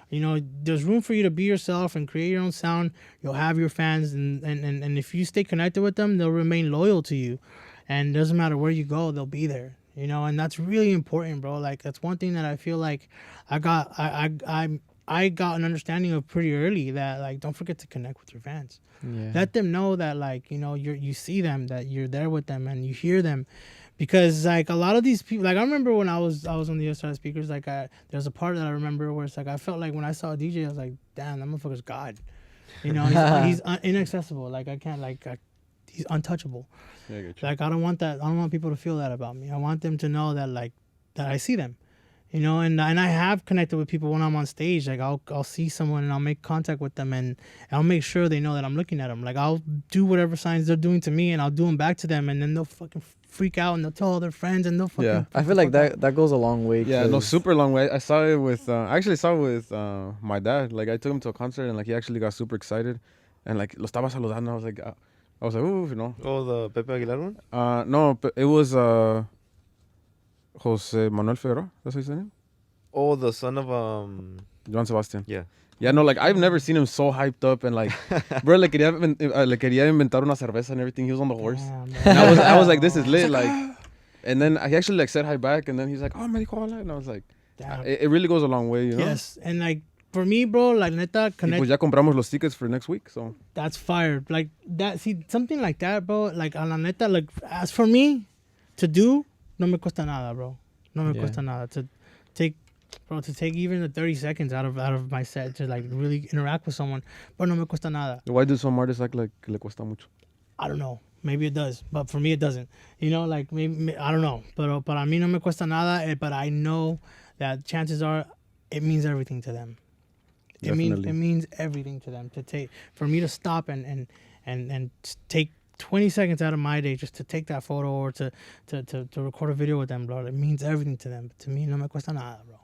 There's room for you to be yourself and create your own sound. You'll have your fans, and if you stay connected with them, they'll remain loyal to you. And it doesn't matter where you go, they'll be there. And that's really important, bro. Like that's one thing that I feel like I got an understanding of pretty early, that like don't forget to connect with your fans. Yeah. Let them know that like you see them, that you're there with them, and you hear them, because like a lot of these people, like I remember when I was on the other side of speakers, like there's a part that I remember where it's like I felt like when I saw a DJ, I was like, damn, that motherfucker's God. He's inaccessible. Like I can't he's untouchable. Yeah, I get you. Like I don't want that. I don't want people to feel that about me. I want them to know that like that I see them, and I have connected with people when I'm on stage. Like I'll see someone and I'll make contact with them, and I'll make sure they know that I'm looking at them. Like I'll do whatever signs they're doing to me, and I'll do them back to them, and then they'll fucking freak out and they'll tell all their friends, and they'll fucking. Yeah. I feel like that goes a long way. Yeah, no, 'cause- super long way. I saw it with, I actually saw it with my dad. Like I took him to a concert and like he actually got super excited, and like lo estaba saludando. I was like, ooh, Oh, the Pepe Aguilar one? No, but it was Jose Manuel Figueroa. That's his name. Oh, the son of Joan Sebastian. Yeah. Yeah, no, like I've never seen him so hyped up and like, bro, le quería inventar una cerveza and everything. He was on the horse. Damn, And I was like, this is lit, like. And then I actually like said hi back, and then he's like, oh, me dijo hola, and I was like, damn. it really goes a long way, Yes, and like for me, bro, like neta, Y connect. pues ya compramos los tickets for next week, so. That's fire. Like that. See, something like that, bro. Like a la neta, like as for me, to do, no me cuesta nada, bro. No me Yeah. cuesta nada to take even the 30 seconds out of my set to like really interact with someone, but no me cuesta nada. Why do some artists act like le cuesta mucho? I don't know. Maybe it does, but for me it doesn't. Like maybe I don't know. But para mí no me cuesta nada. But I know that chances are it means everything to them. It Definitely. means everything to them for me to stop and take 20 seconds out of my day just to take that photo or to record a video with them, bro. It means everything to them. But to me, no me cuesta nada, bro.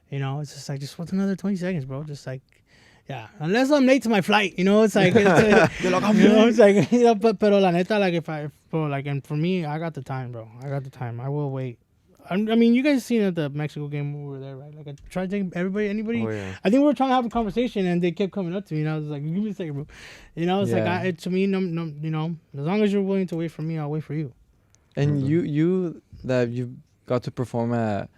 It's just like, just what's another 20 seconds, bro? Just like, yeah. Unless I'm late to my flight, it's like, it's like, pero la neta, like and for me, I got the time, bro. I got the time. I will wait. I mean, you guys seen at the Mexico game when we were there, right? Like I tried to take anybody. Oh, yeah. I think we were trying to have a conversation, and they kept coming up to me, and I was like, "Give me a second, bro." It's Yeah. like to me, no, as long as you're willing to wait for me, I'll wait for you. And you that you got to perform at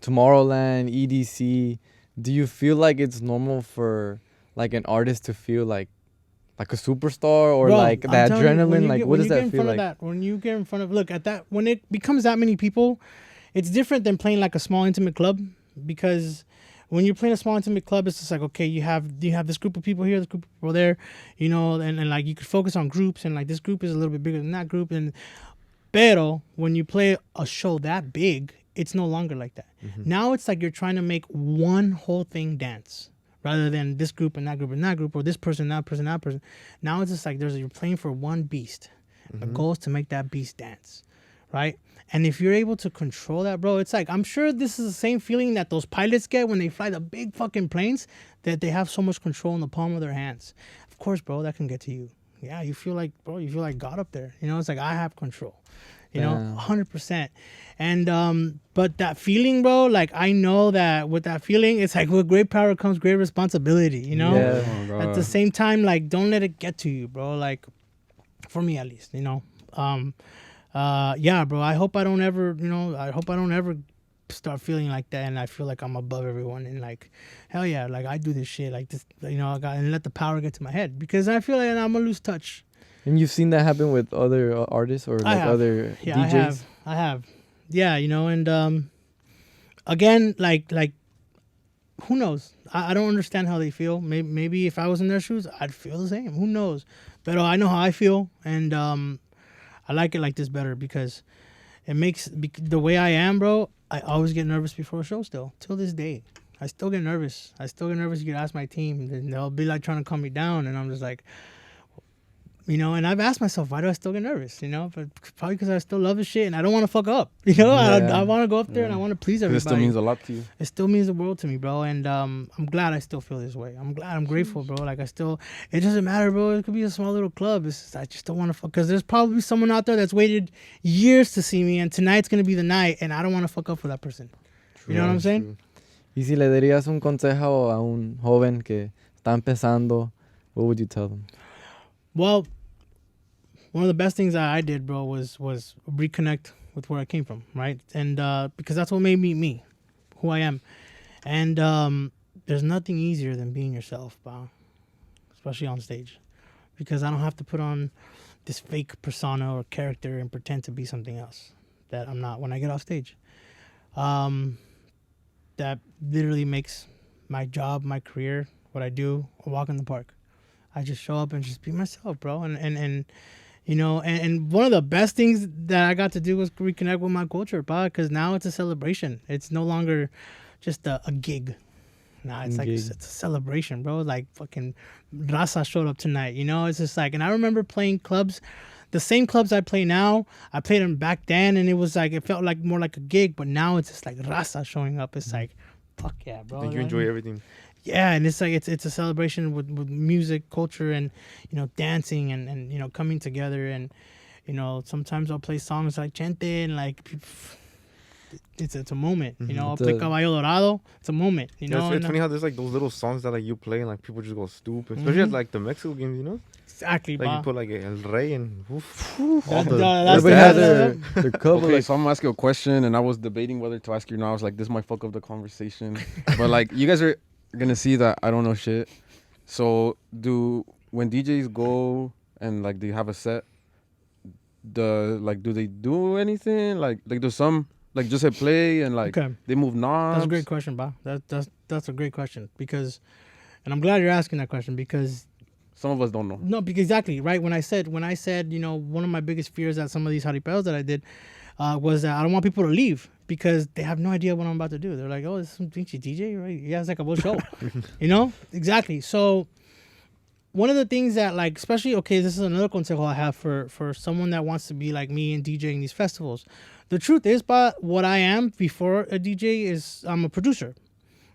Tomorrowland, EDC, do you feel like it's normal for like an artist to feel like a superstar or Bro, like I'm that telling you, adrenaline? Like what does that feel like? When you get in front of when it becomes that many people, it's different than playing like a small intimate club, because when you're playing a small intimate club, it's just like, okay, you have this group of people here, this group of people there, you know, and like you could focus on groups, and like this group is a little bit bigger than that group. And pero when you play a show that big, it's no longer like that. Now it's like you're trying to make one whole thing dance, rather than this group and that group and that group, or this person, that person, that person. Now it's just like you're playing for one beast. The goal is to make that beast dance, right? And if you're able to control that, bro, it's like, I'm sure this is the same feeling that those pilots get when they fly the big fucking planes, that they have so much control in the palm of their hands. Of course, bro, that can get to you. Yeah, you feel like God up there. You know, it's like, I have control. You know, 100%. And, but that feeling, bro, like, I know that with that feeling, it's like with great power comes great responsibility, you know? Yeah. At the same time, like, don't let it get to you, bro. Like, for me at least, you know? Yeah, bro, I hope I don't ever start feeling like that, and I feel like I'm above everyone, and like, hell yeah, like, I do this shit, like this, you know, and let the power get to my head, because I feel like I'm gonna lose touch. And you've seen that happen with other artists or like other DJs? I have. Yeah, you know, and again, like who knows? I don't understand how they feel. Maybe if I was in their shoes, I'd feel the same. Who knows? But I know how I feel, and I like it like this better, because it makes the way I am, bro. I always get nervous before a show still, till this day. I still get nervous. You could ask my team, and they'll be like trying to calm me down, and I'm just like, you know, and I've asked myself, why do I still get nervous? You know, but probably because I still love this shit and I don't want to fuck up. You know, I want to go up there and I want to please everybody. It still means a lot to you. It still means the world to me, bro. And I'm glad I still feel this way. I'm grateful, bro. Like, it doesn't matter, bro. It could be a small little club. I just don't want to fuck, because there's probably someone out there that's waited years to see me, and tonight's going to be the night, and I don't want to fuck up for that person. You know what I'm saying? Y si le darías un consejo a un joven que está empezando, what would you tell them? Well, one of the best things that I did, bro, was reconnect with where I came from, right? And because that's what made me, who I am. And there's nothing easier than being yourself, bro, especially on stage, because I don't have to put on this fake persona or character and pretend to be something else that I'm not when I get off stage. That literally makes my job, my career, what I do, a walk in the park. I just show up and just be myself, bro. And you know, and one of the best things that I got to do was reconnect with my culture, bro, because now it's a celebration. It's no longer just a gig. Nah, it's like it's a celebration, bro. Like, fucking Raza showed up tonight, you know? It's just like, and I remember playing clubs, the same clubs I play now, I played them back then, and it was like, it felt like more like a gig, but now it's just like Raza showing up. It's like, fuck yeah, bro. I think you enjoy everything. Yeah, and it's like it's a celebration with music, culture, and, you know, dancing and you know, coming together. And, you know, sometimes I'll play songs like Chente, and like, it's a moment, you know. I'll play Caballo Dorado, it's a moment, you know. It's funny how there's like those little songs that like you play and like people just go stupid, especially at like the Mexico games, you know. Exactly, like you put like El Rey and Everybody had their cover. Okay, so I'm gonna ask you a question, and I was debating whether to ask you now. I was like, this might fuck up the conversation, but like, you guys are gonna see that I don't know shit. So when DJs go and like they have a set, do they do anything? Like do some like just hit play and like they move knobs? That's a great question, ba. That's a great question, because, and I'm glad you're asking that question, because some of us don't know. No, because exactly, right? When I said, you know, one of my biggest fears at some of these jaripeos that I did was that I don't want people to leave, because they have no idea what I'm about to do. They're like, oh, this is some DJ, right? Yeah, it's like a bull show. You know? Exactly. So one of the things that, like, especially, okay, this is another consejo I have for someone that wants to be like me and DJing these festivals. The truth is, but what I am before a DJ is I'm a producer,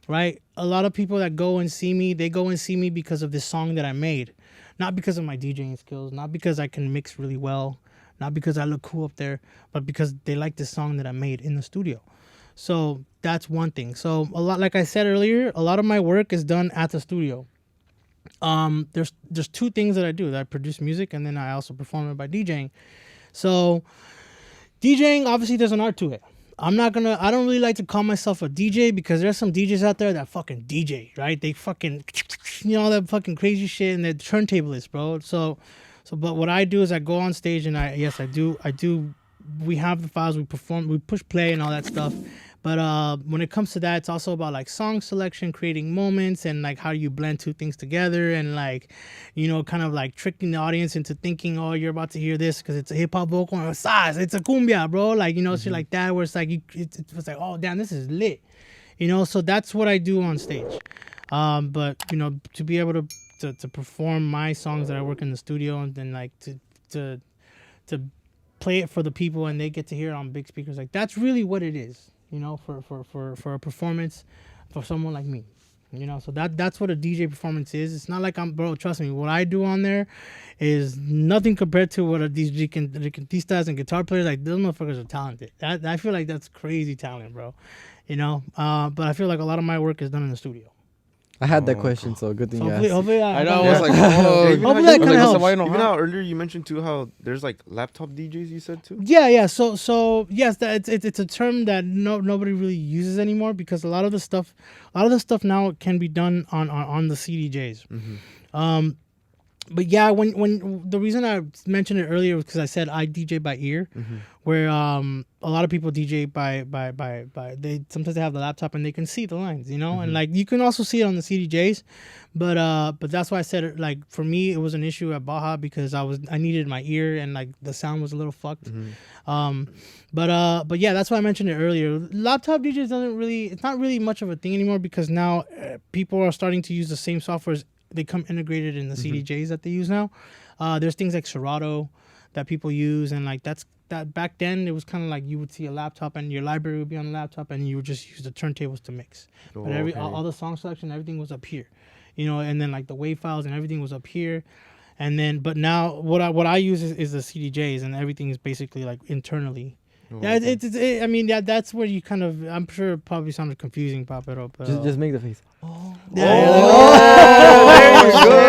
right? A lot of people that go and see me, they go and see me because of this song that I made. Not because of my DJing skills, not because I can mix really well, not because I look cool up there, but because they like this song that I made in the studio. So that's one thing. So a lot, like I said earlier, a lot of my work is done at the studio. There's two things that I do. That I produce music, and then I also perform it by DJing. So DJing, obviously there's an art to it. I don't really like to call myself a DJ, because there's some DJs out there that fucking DJ, right? They fucking, you know, all that fucking crazy shit, and they're turntablists, bro. But what I do is I go on stage and I do, we have the files, we perform, we push play and all that stuff. But when it comes to that, it's also about like song selection, creating moments, and like how you blend two things together, and like, kind of like tricking the audience into thinking, oh, you're about to hear this because it's a hip hop vocal, and it's a cumbia, bro, like shit like that, where it's like it's like, oh damn, this is lit, So that's what I do on stage. But to be able to perform my songs that I work in the studio, and then like to play it for the people and they get to hear it on big speakers, like that's really what it is, for a performance for someone like me, so that's what a DJ performance is. It's not like bro, trust me, what I do on there is nothing compared to what these requintistas and guitar players, like those motherfuckers are talented. I feel like that's crazy talent, bro, but I feel like a lot of my work is done in the studio. I had that question, so good thing you asked. Hopefully, I know. I was like, oh, hopefully that kind of helps. Even how earlier you mentioned too how there's like laptop DJs. You said too. Yeah. So yes, it's a term that nobody really uses anymore, because a lot of the stuff now can be done on the CDJs. Mm-hmm. But yeah, when the reason I mentioned it earlier was because I said I DJ by ear, where a lot of people DJ by they sometimes they have the laptop and they can see the lines, and like you can also see it on the CDJs, but that's why I said it, like for me it was an issue at Baja because I needed my ear and like the sound was a little fucked. But yeah, that's why I mentioned it earlier. Laptop DJs it's not really much of a thing anymore, because now people are starting to use the same softwares. They come integrated in the CDJs that they use now. There's things like Serato that people use, and like that back then it was kind of like you would see a laptop and your library would be on the laptop and you would just use the turntables to mix. But all the song selection, everything was up here, and then like the wave files and everything was up here. And then, but now what I use is the CDJs, and everything is basically like internally. I mean, that's where you kind of, I'm sure it probably sounded confusing, Papero. But just make the face. There you go.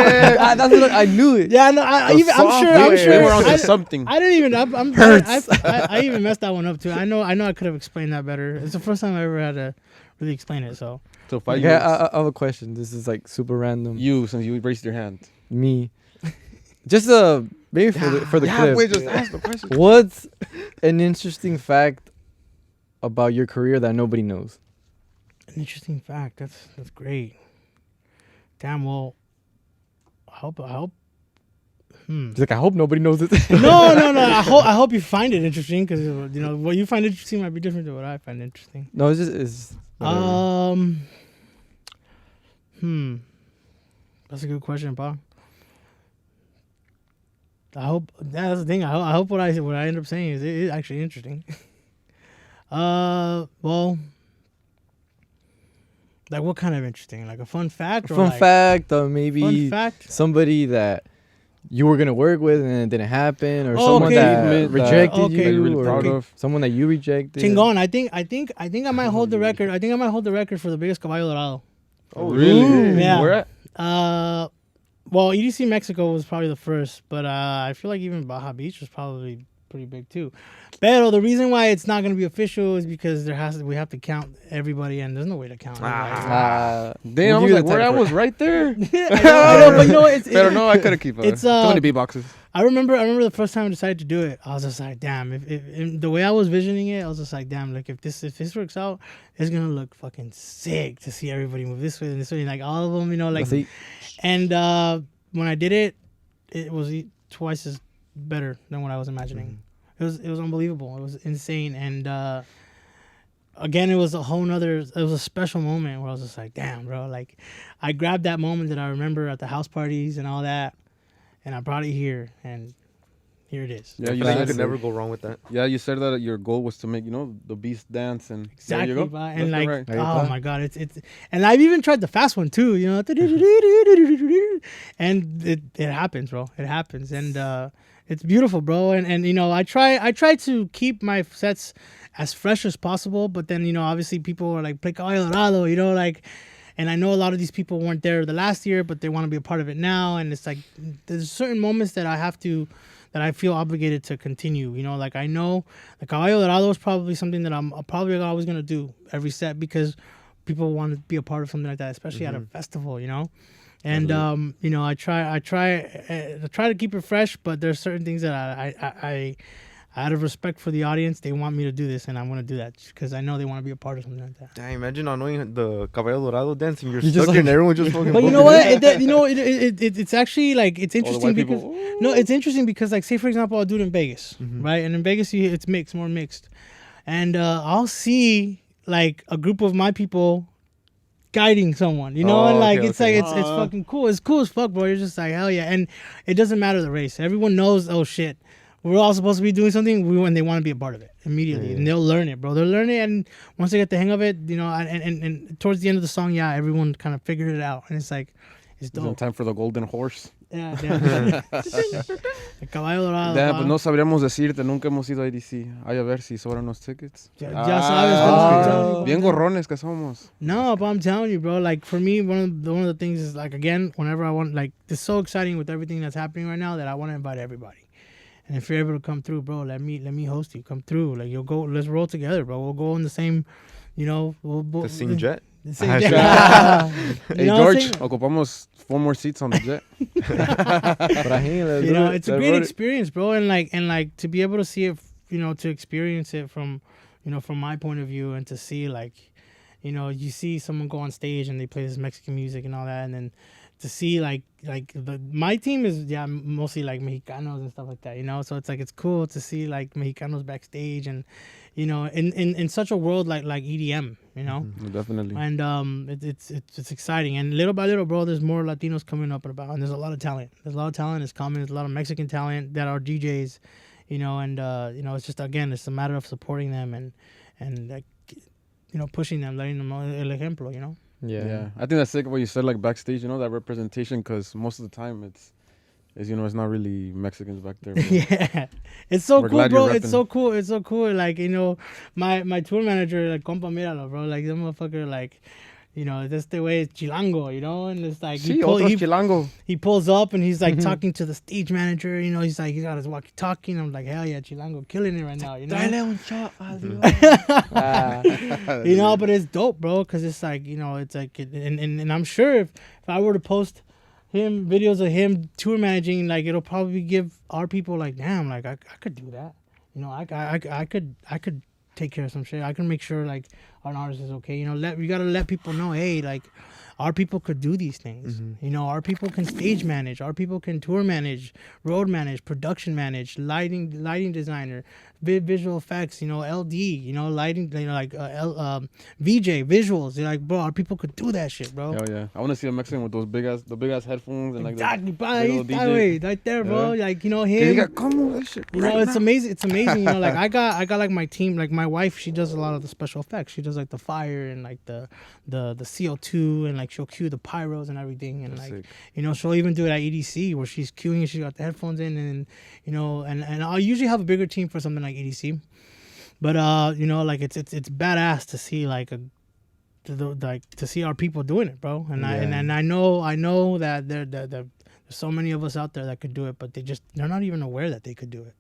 That's what I knew it. Yeah, no, I'm sure. We're onto something. I didn't even. I even messed that one up too. I know. I could have explained that better. It's the first time I ever had to really explain it. So 5 years. I have a question. This is like super random. Since you raised your hand. Me. Just maybe for the clip. Wait, just ask the question. What's an interesting fact about your career that nobody knows? An interesting fact. That's great. Damn. Well, I hope. He's like, I hope nobody knows it. No. I hope you find it interesting, because what you find interesting might be different than what I find interesting. No, it's That's a good question, Pa. I hope that's the thing. I hope what I end up saying is actually interesting. Well, like what kind of interesting? Like a fun fact? Or fact, or maybe fun fact? Somebody that you were gonna work with and it didn't happen, or someone that rejected you, you're really or proud of. someone that you rejected. Chingon. I think I might hold the record. I think I might hold the record for the biggest caballo dorado. Oh, really? Yeah. Where at? Well, EDC Mexico was probably the first, but I feel like even Baja Beach was probably pretty big too. But the reason why it's not going to be official is because we have to count everybody, and there's no way to count. Damn, I was like, where I was right there. I know, but I couldn't keep up. It's too many beatboxes. I remember the first time I decided to do it, I was just like, damn, if the way I was visioning it, I was just like, damn, like if this works out, it's gonna look fucking sick to see everybody move this way and this way, like all of them, like. And when I did it, it was twice as better than what I was imagining. It was unbelievable. It was insane, and again, it was a special moment where I was just like, damn, bro, like I grabbed that moment that I remember at the house parties and all that, and I brought it here, and here it is. Yeah, you could never go wrong with that. Yeah, you said that your goal was to make the beast dance, and exactly, there you go. And like, oh my god, it's and I've even tried the fast one too, and it happens, bro. It happens, and it's beautiful, bro. And I try to keep my sets as fresh as possible, but then obviously people are like, play Caballo Dorado, like. And I know a lot of these people weren't there the last year, but they want to be a part of it now. And it's like there's certain moments that I feel obligated to continue. Like I know the Caballo Dorado is probably something that I'm probably always gonna do every set, because people want to be a part of something like that, especially at a festival. And I try to keep it fresh, but there's certain things that I out of respect for the audience, they want me to do this, and I'm gonna do that because I know they want to be a part of something like that. Damn, imagine not knowing the Caballo Dorado dance and you're You stuck just there and everyone just fucking. But you know bumping what? it. It's actually like it's All the interesting white because people. no, it's interesting because like say for example, I'll do it in Vegas, Mhm. right? And in Vegas, it's mixed, more mixed, and I'll see like a group of my people guiding someone, you know, Oh, and like okay, it's okay. like it's fucking cool. It's cool as fuck, bro. You're just like hell yeah, and it doesn't matter the race. Everyone knows. Oh shit, we're all supposed to be doing something. And they want to be a part of it immediately, Yeah. and they'll learn it, bro. They'll learn it, and once they get the hang of it, you know, and towards the end of the song, yeah, everyone kind of figured it out, and it's like it's Is it dope. time for the golden horse? Yeah, yeah. El caballo dorado. Damn, pa. pues no sabríamos decirte, nunca hemos ido a EDC. Ay, a ver si sobran los tickets. Ya sabes, I'm telling you. Bien gorrones que somos. No, but I'm telling you, bro. Like for me, one of the things is like again, whenever I want, like it's so exciting with everything that's happening right now that I want to invite everybody. And if you're able to come through, bro, let me host you. Come through, like you'll go. Let's roll together, bro. We'll go in the same, you know, The same jet. The same Ah, jet. Hey, You know what I'm George, saying? ocupamos 4 more seats on the jet. You know, it's a great experience, bro, and like to be able to see it, you know, to experience it from, you know, from my point of view, and to see like, you know, you see someone go on stage and they play this Mexican music and all that, and then to see like my team is mostly like Mexicanos and stuff like that, you know, so it's like it's cool to see like Mexicanos backstage and, you know, in such a world like EDM, you know. Definitely. And it's exciting, and little by little, bro, there's more Latinos coming up and about, and there's a lot of talent. There's a lot of talent is coming. There's a lot of Mexican talent that are DJs, you know, and you know, it's just again, it's a matter of supporting them and like, you know, pushing them, letting them know el ejemplo, you know. Yeah. I think that's sick what you said, like backstage, you know, that representation, because most of the time it's you know, it's not really Mexicans back there. But Yeah, it's so We're cool, glad bro. you're It's repping. so cool. It's so cool. Like, you know, my tour manager, like, compa, míralo, bro. Like, that motherfucker, like, you know, that's the way it's chilango, you know, and it's like Sí, otros chilango. he pulls up and he's like talking to the stage manager, you know, he's like, he got his walkie-talkie, and I'm like, hell yeah, chilango, killing it right now, you know. un shot, You know, but it's dope, bro, because it's like, you know, it's like, and I'm sure if I were to post him videos of him tour managing, like it'll probably give our people like, damn, like I could do that, you know, I could take care of some shit. I can make sure like an artist is okay, you know. You gotta let people know, hey, like our people could do these things, you know. Our people can stage manage, our people can tour manage, road manage, production manage, lighting designer, visual effects, you know, LD, you know, lighting, you know, like VJ visuals. You're like, bro, our people could do that shit, bro. Hell yeah. I want to see a Mexican with those big ass headphones and like Exactly, bro. big He's old that DJ. way, right there, bro. Yeah. Like, you know, Que him. diga, "Come on, this shit You right know, it's now." amazing. It's amazing. You know, like I got like my team, like my wife. She does a lot of the special effects. She does like the fire and like the CO2, and like she'll cue the pyros and everything. And That's like, sick. you know, she'll even do it at EDC where she's cueing and she's got the headphones in, and you know, and I'll usually have a bigger team for something like EDC. But you know, like it's badass to see like to see our people doing it, bro. And I know that there's so many of us out there that could do it, but they're not even aware that they could do it.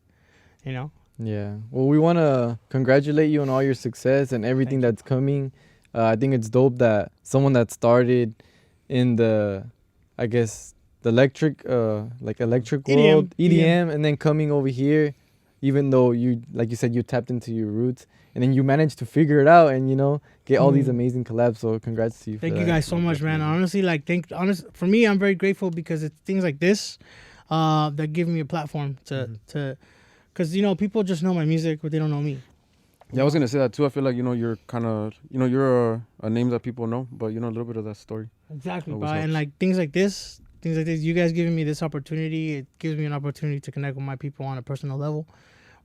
You know? Yeah. Well, we want to congratulate you on all your success and everything that's coming. I think it's dope that someone that started in the, I guess, the electric world, EDM, and then coming over here, even though you, like you said, you tapped into your roots, and then you managed to figure it out and, you know, get all these amazing collabs. So congrats to you. Thank you guys so much, man. Honestly, like, for me, I'm very grateful because it's things like this that give me a platform to, because, you know, people just know my music, but they don't know me. Yeah, I was gonna say that too. I feel like, you know, you're kind of, you know, you're a name that people know, but you know a little bit of that story. Exactly, Always bro. And helps. like things like this, you guys giving me this opportunity, it gives me an opportunity to connect with my people on a personal level,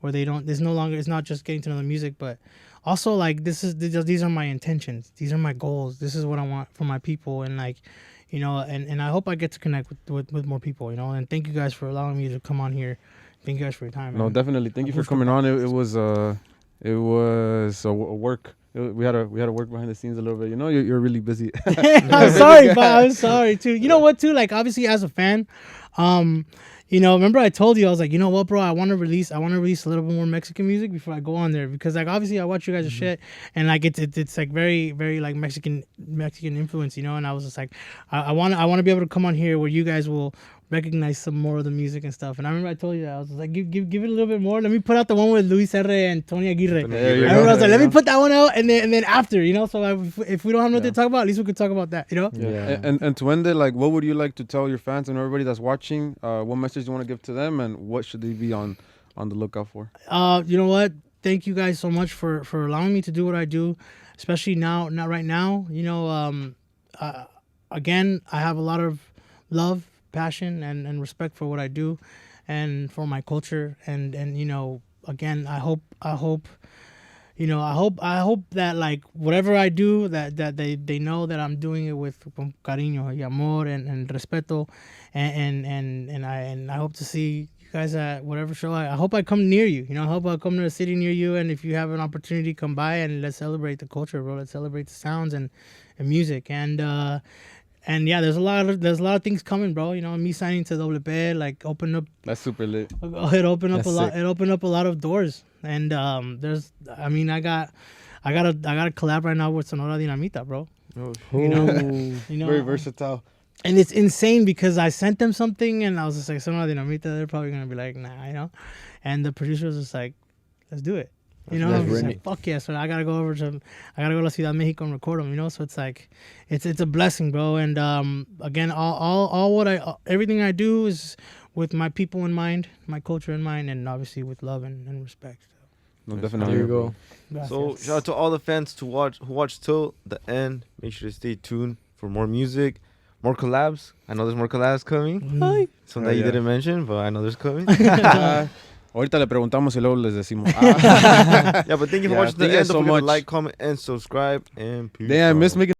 where it's not just getting to know the music, but also like these are my intentions, these are my goals, this is what I want for my people, and like, you know, and I hope I get to connect with more people, you know. And thank you guys for allowing me to come on here. Thank you guys for your time, man. No, definitely. Thank you for coming on. It was a work. We had to work behind the scenes a little bit. You know, you're really busy. I'm sorry, but I'm sorry too. You know what, too? Like, obviously, as a fan, you know, remember I told you, I was like, you know what, bro, I want to release a little bit more Mexican music before I go on there, because like obviously I watch you guys' shit, and like it's like very, very like Mexican influence, you know. And I was just like, I want to be able to come on here where you guys will recognize some more of the music and stuff. And I remember I told you that. I was like, give it a little bit more. Let me put out the one with Luis R. and Tony Aguirre. There you I remember I was go. like, let me put that one out, and then after, you know. So if we don't have nothing to talk about, at least we could talk about that, you know. Yeah. And to end it, like, what would you like to tell your fans and everybody that's watching? What message do you want to give to them, and what should they be on the lookout for? You know what? Thank you guys so much for allowing me to do what I do, especially now, not right now. You know, again, I have a lot of love, passion, and respect for what I do, and for my culture. And you know, again, I hope that like whatever I do, that they know that I'm doing it with cariño y amor and respeto, and I hope to see you guys at whatever show. I hope I come near you. You know, I hope I come to a city near you, and if you have an opportunity, come by and let's celebrate the culture, bro. Let's celebrate the sounds and music. And yeah, there's a lot of things coming, bro. You know, me signing to WP, like opened up. That's super lit. It opened up That's a lot. sick. It opened up a lot of doors. And I got a collab right now with Sonora Dinamita, bro. You know, Very versatile. and it's insane because I sent them something and I was just like, Sonora Dinamita, they're probably gonna be like, nah, you know. And the producer was just like, let's do it. You know, I was just like, fuck yeah. So I gotta go to Ciudad Mexico and record them, you know. So it's like, it's a blessing, bro. And again, everything I do is with my people in mind, my culture in mind, and obviously with love and respect. No, There definitely. you go. So Gracias. shout out to all the fans who watch till the end. Make sure to stay tuned for more music, more collabs. I know there's more collabs coming. Mm. Some that you didn't mention, but I know there's coming. Ahorita le preguntamos y luego les decimos. Yeah, but thank you for Yeah, watching the thank you end. so Don't forget much. to like, comment, and subscribe. And peace Damn, out. miss making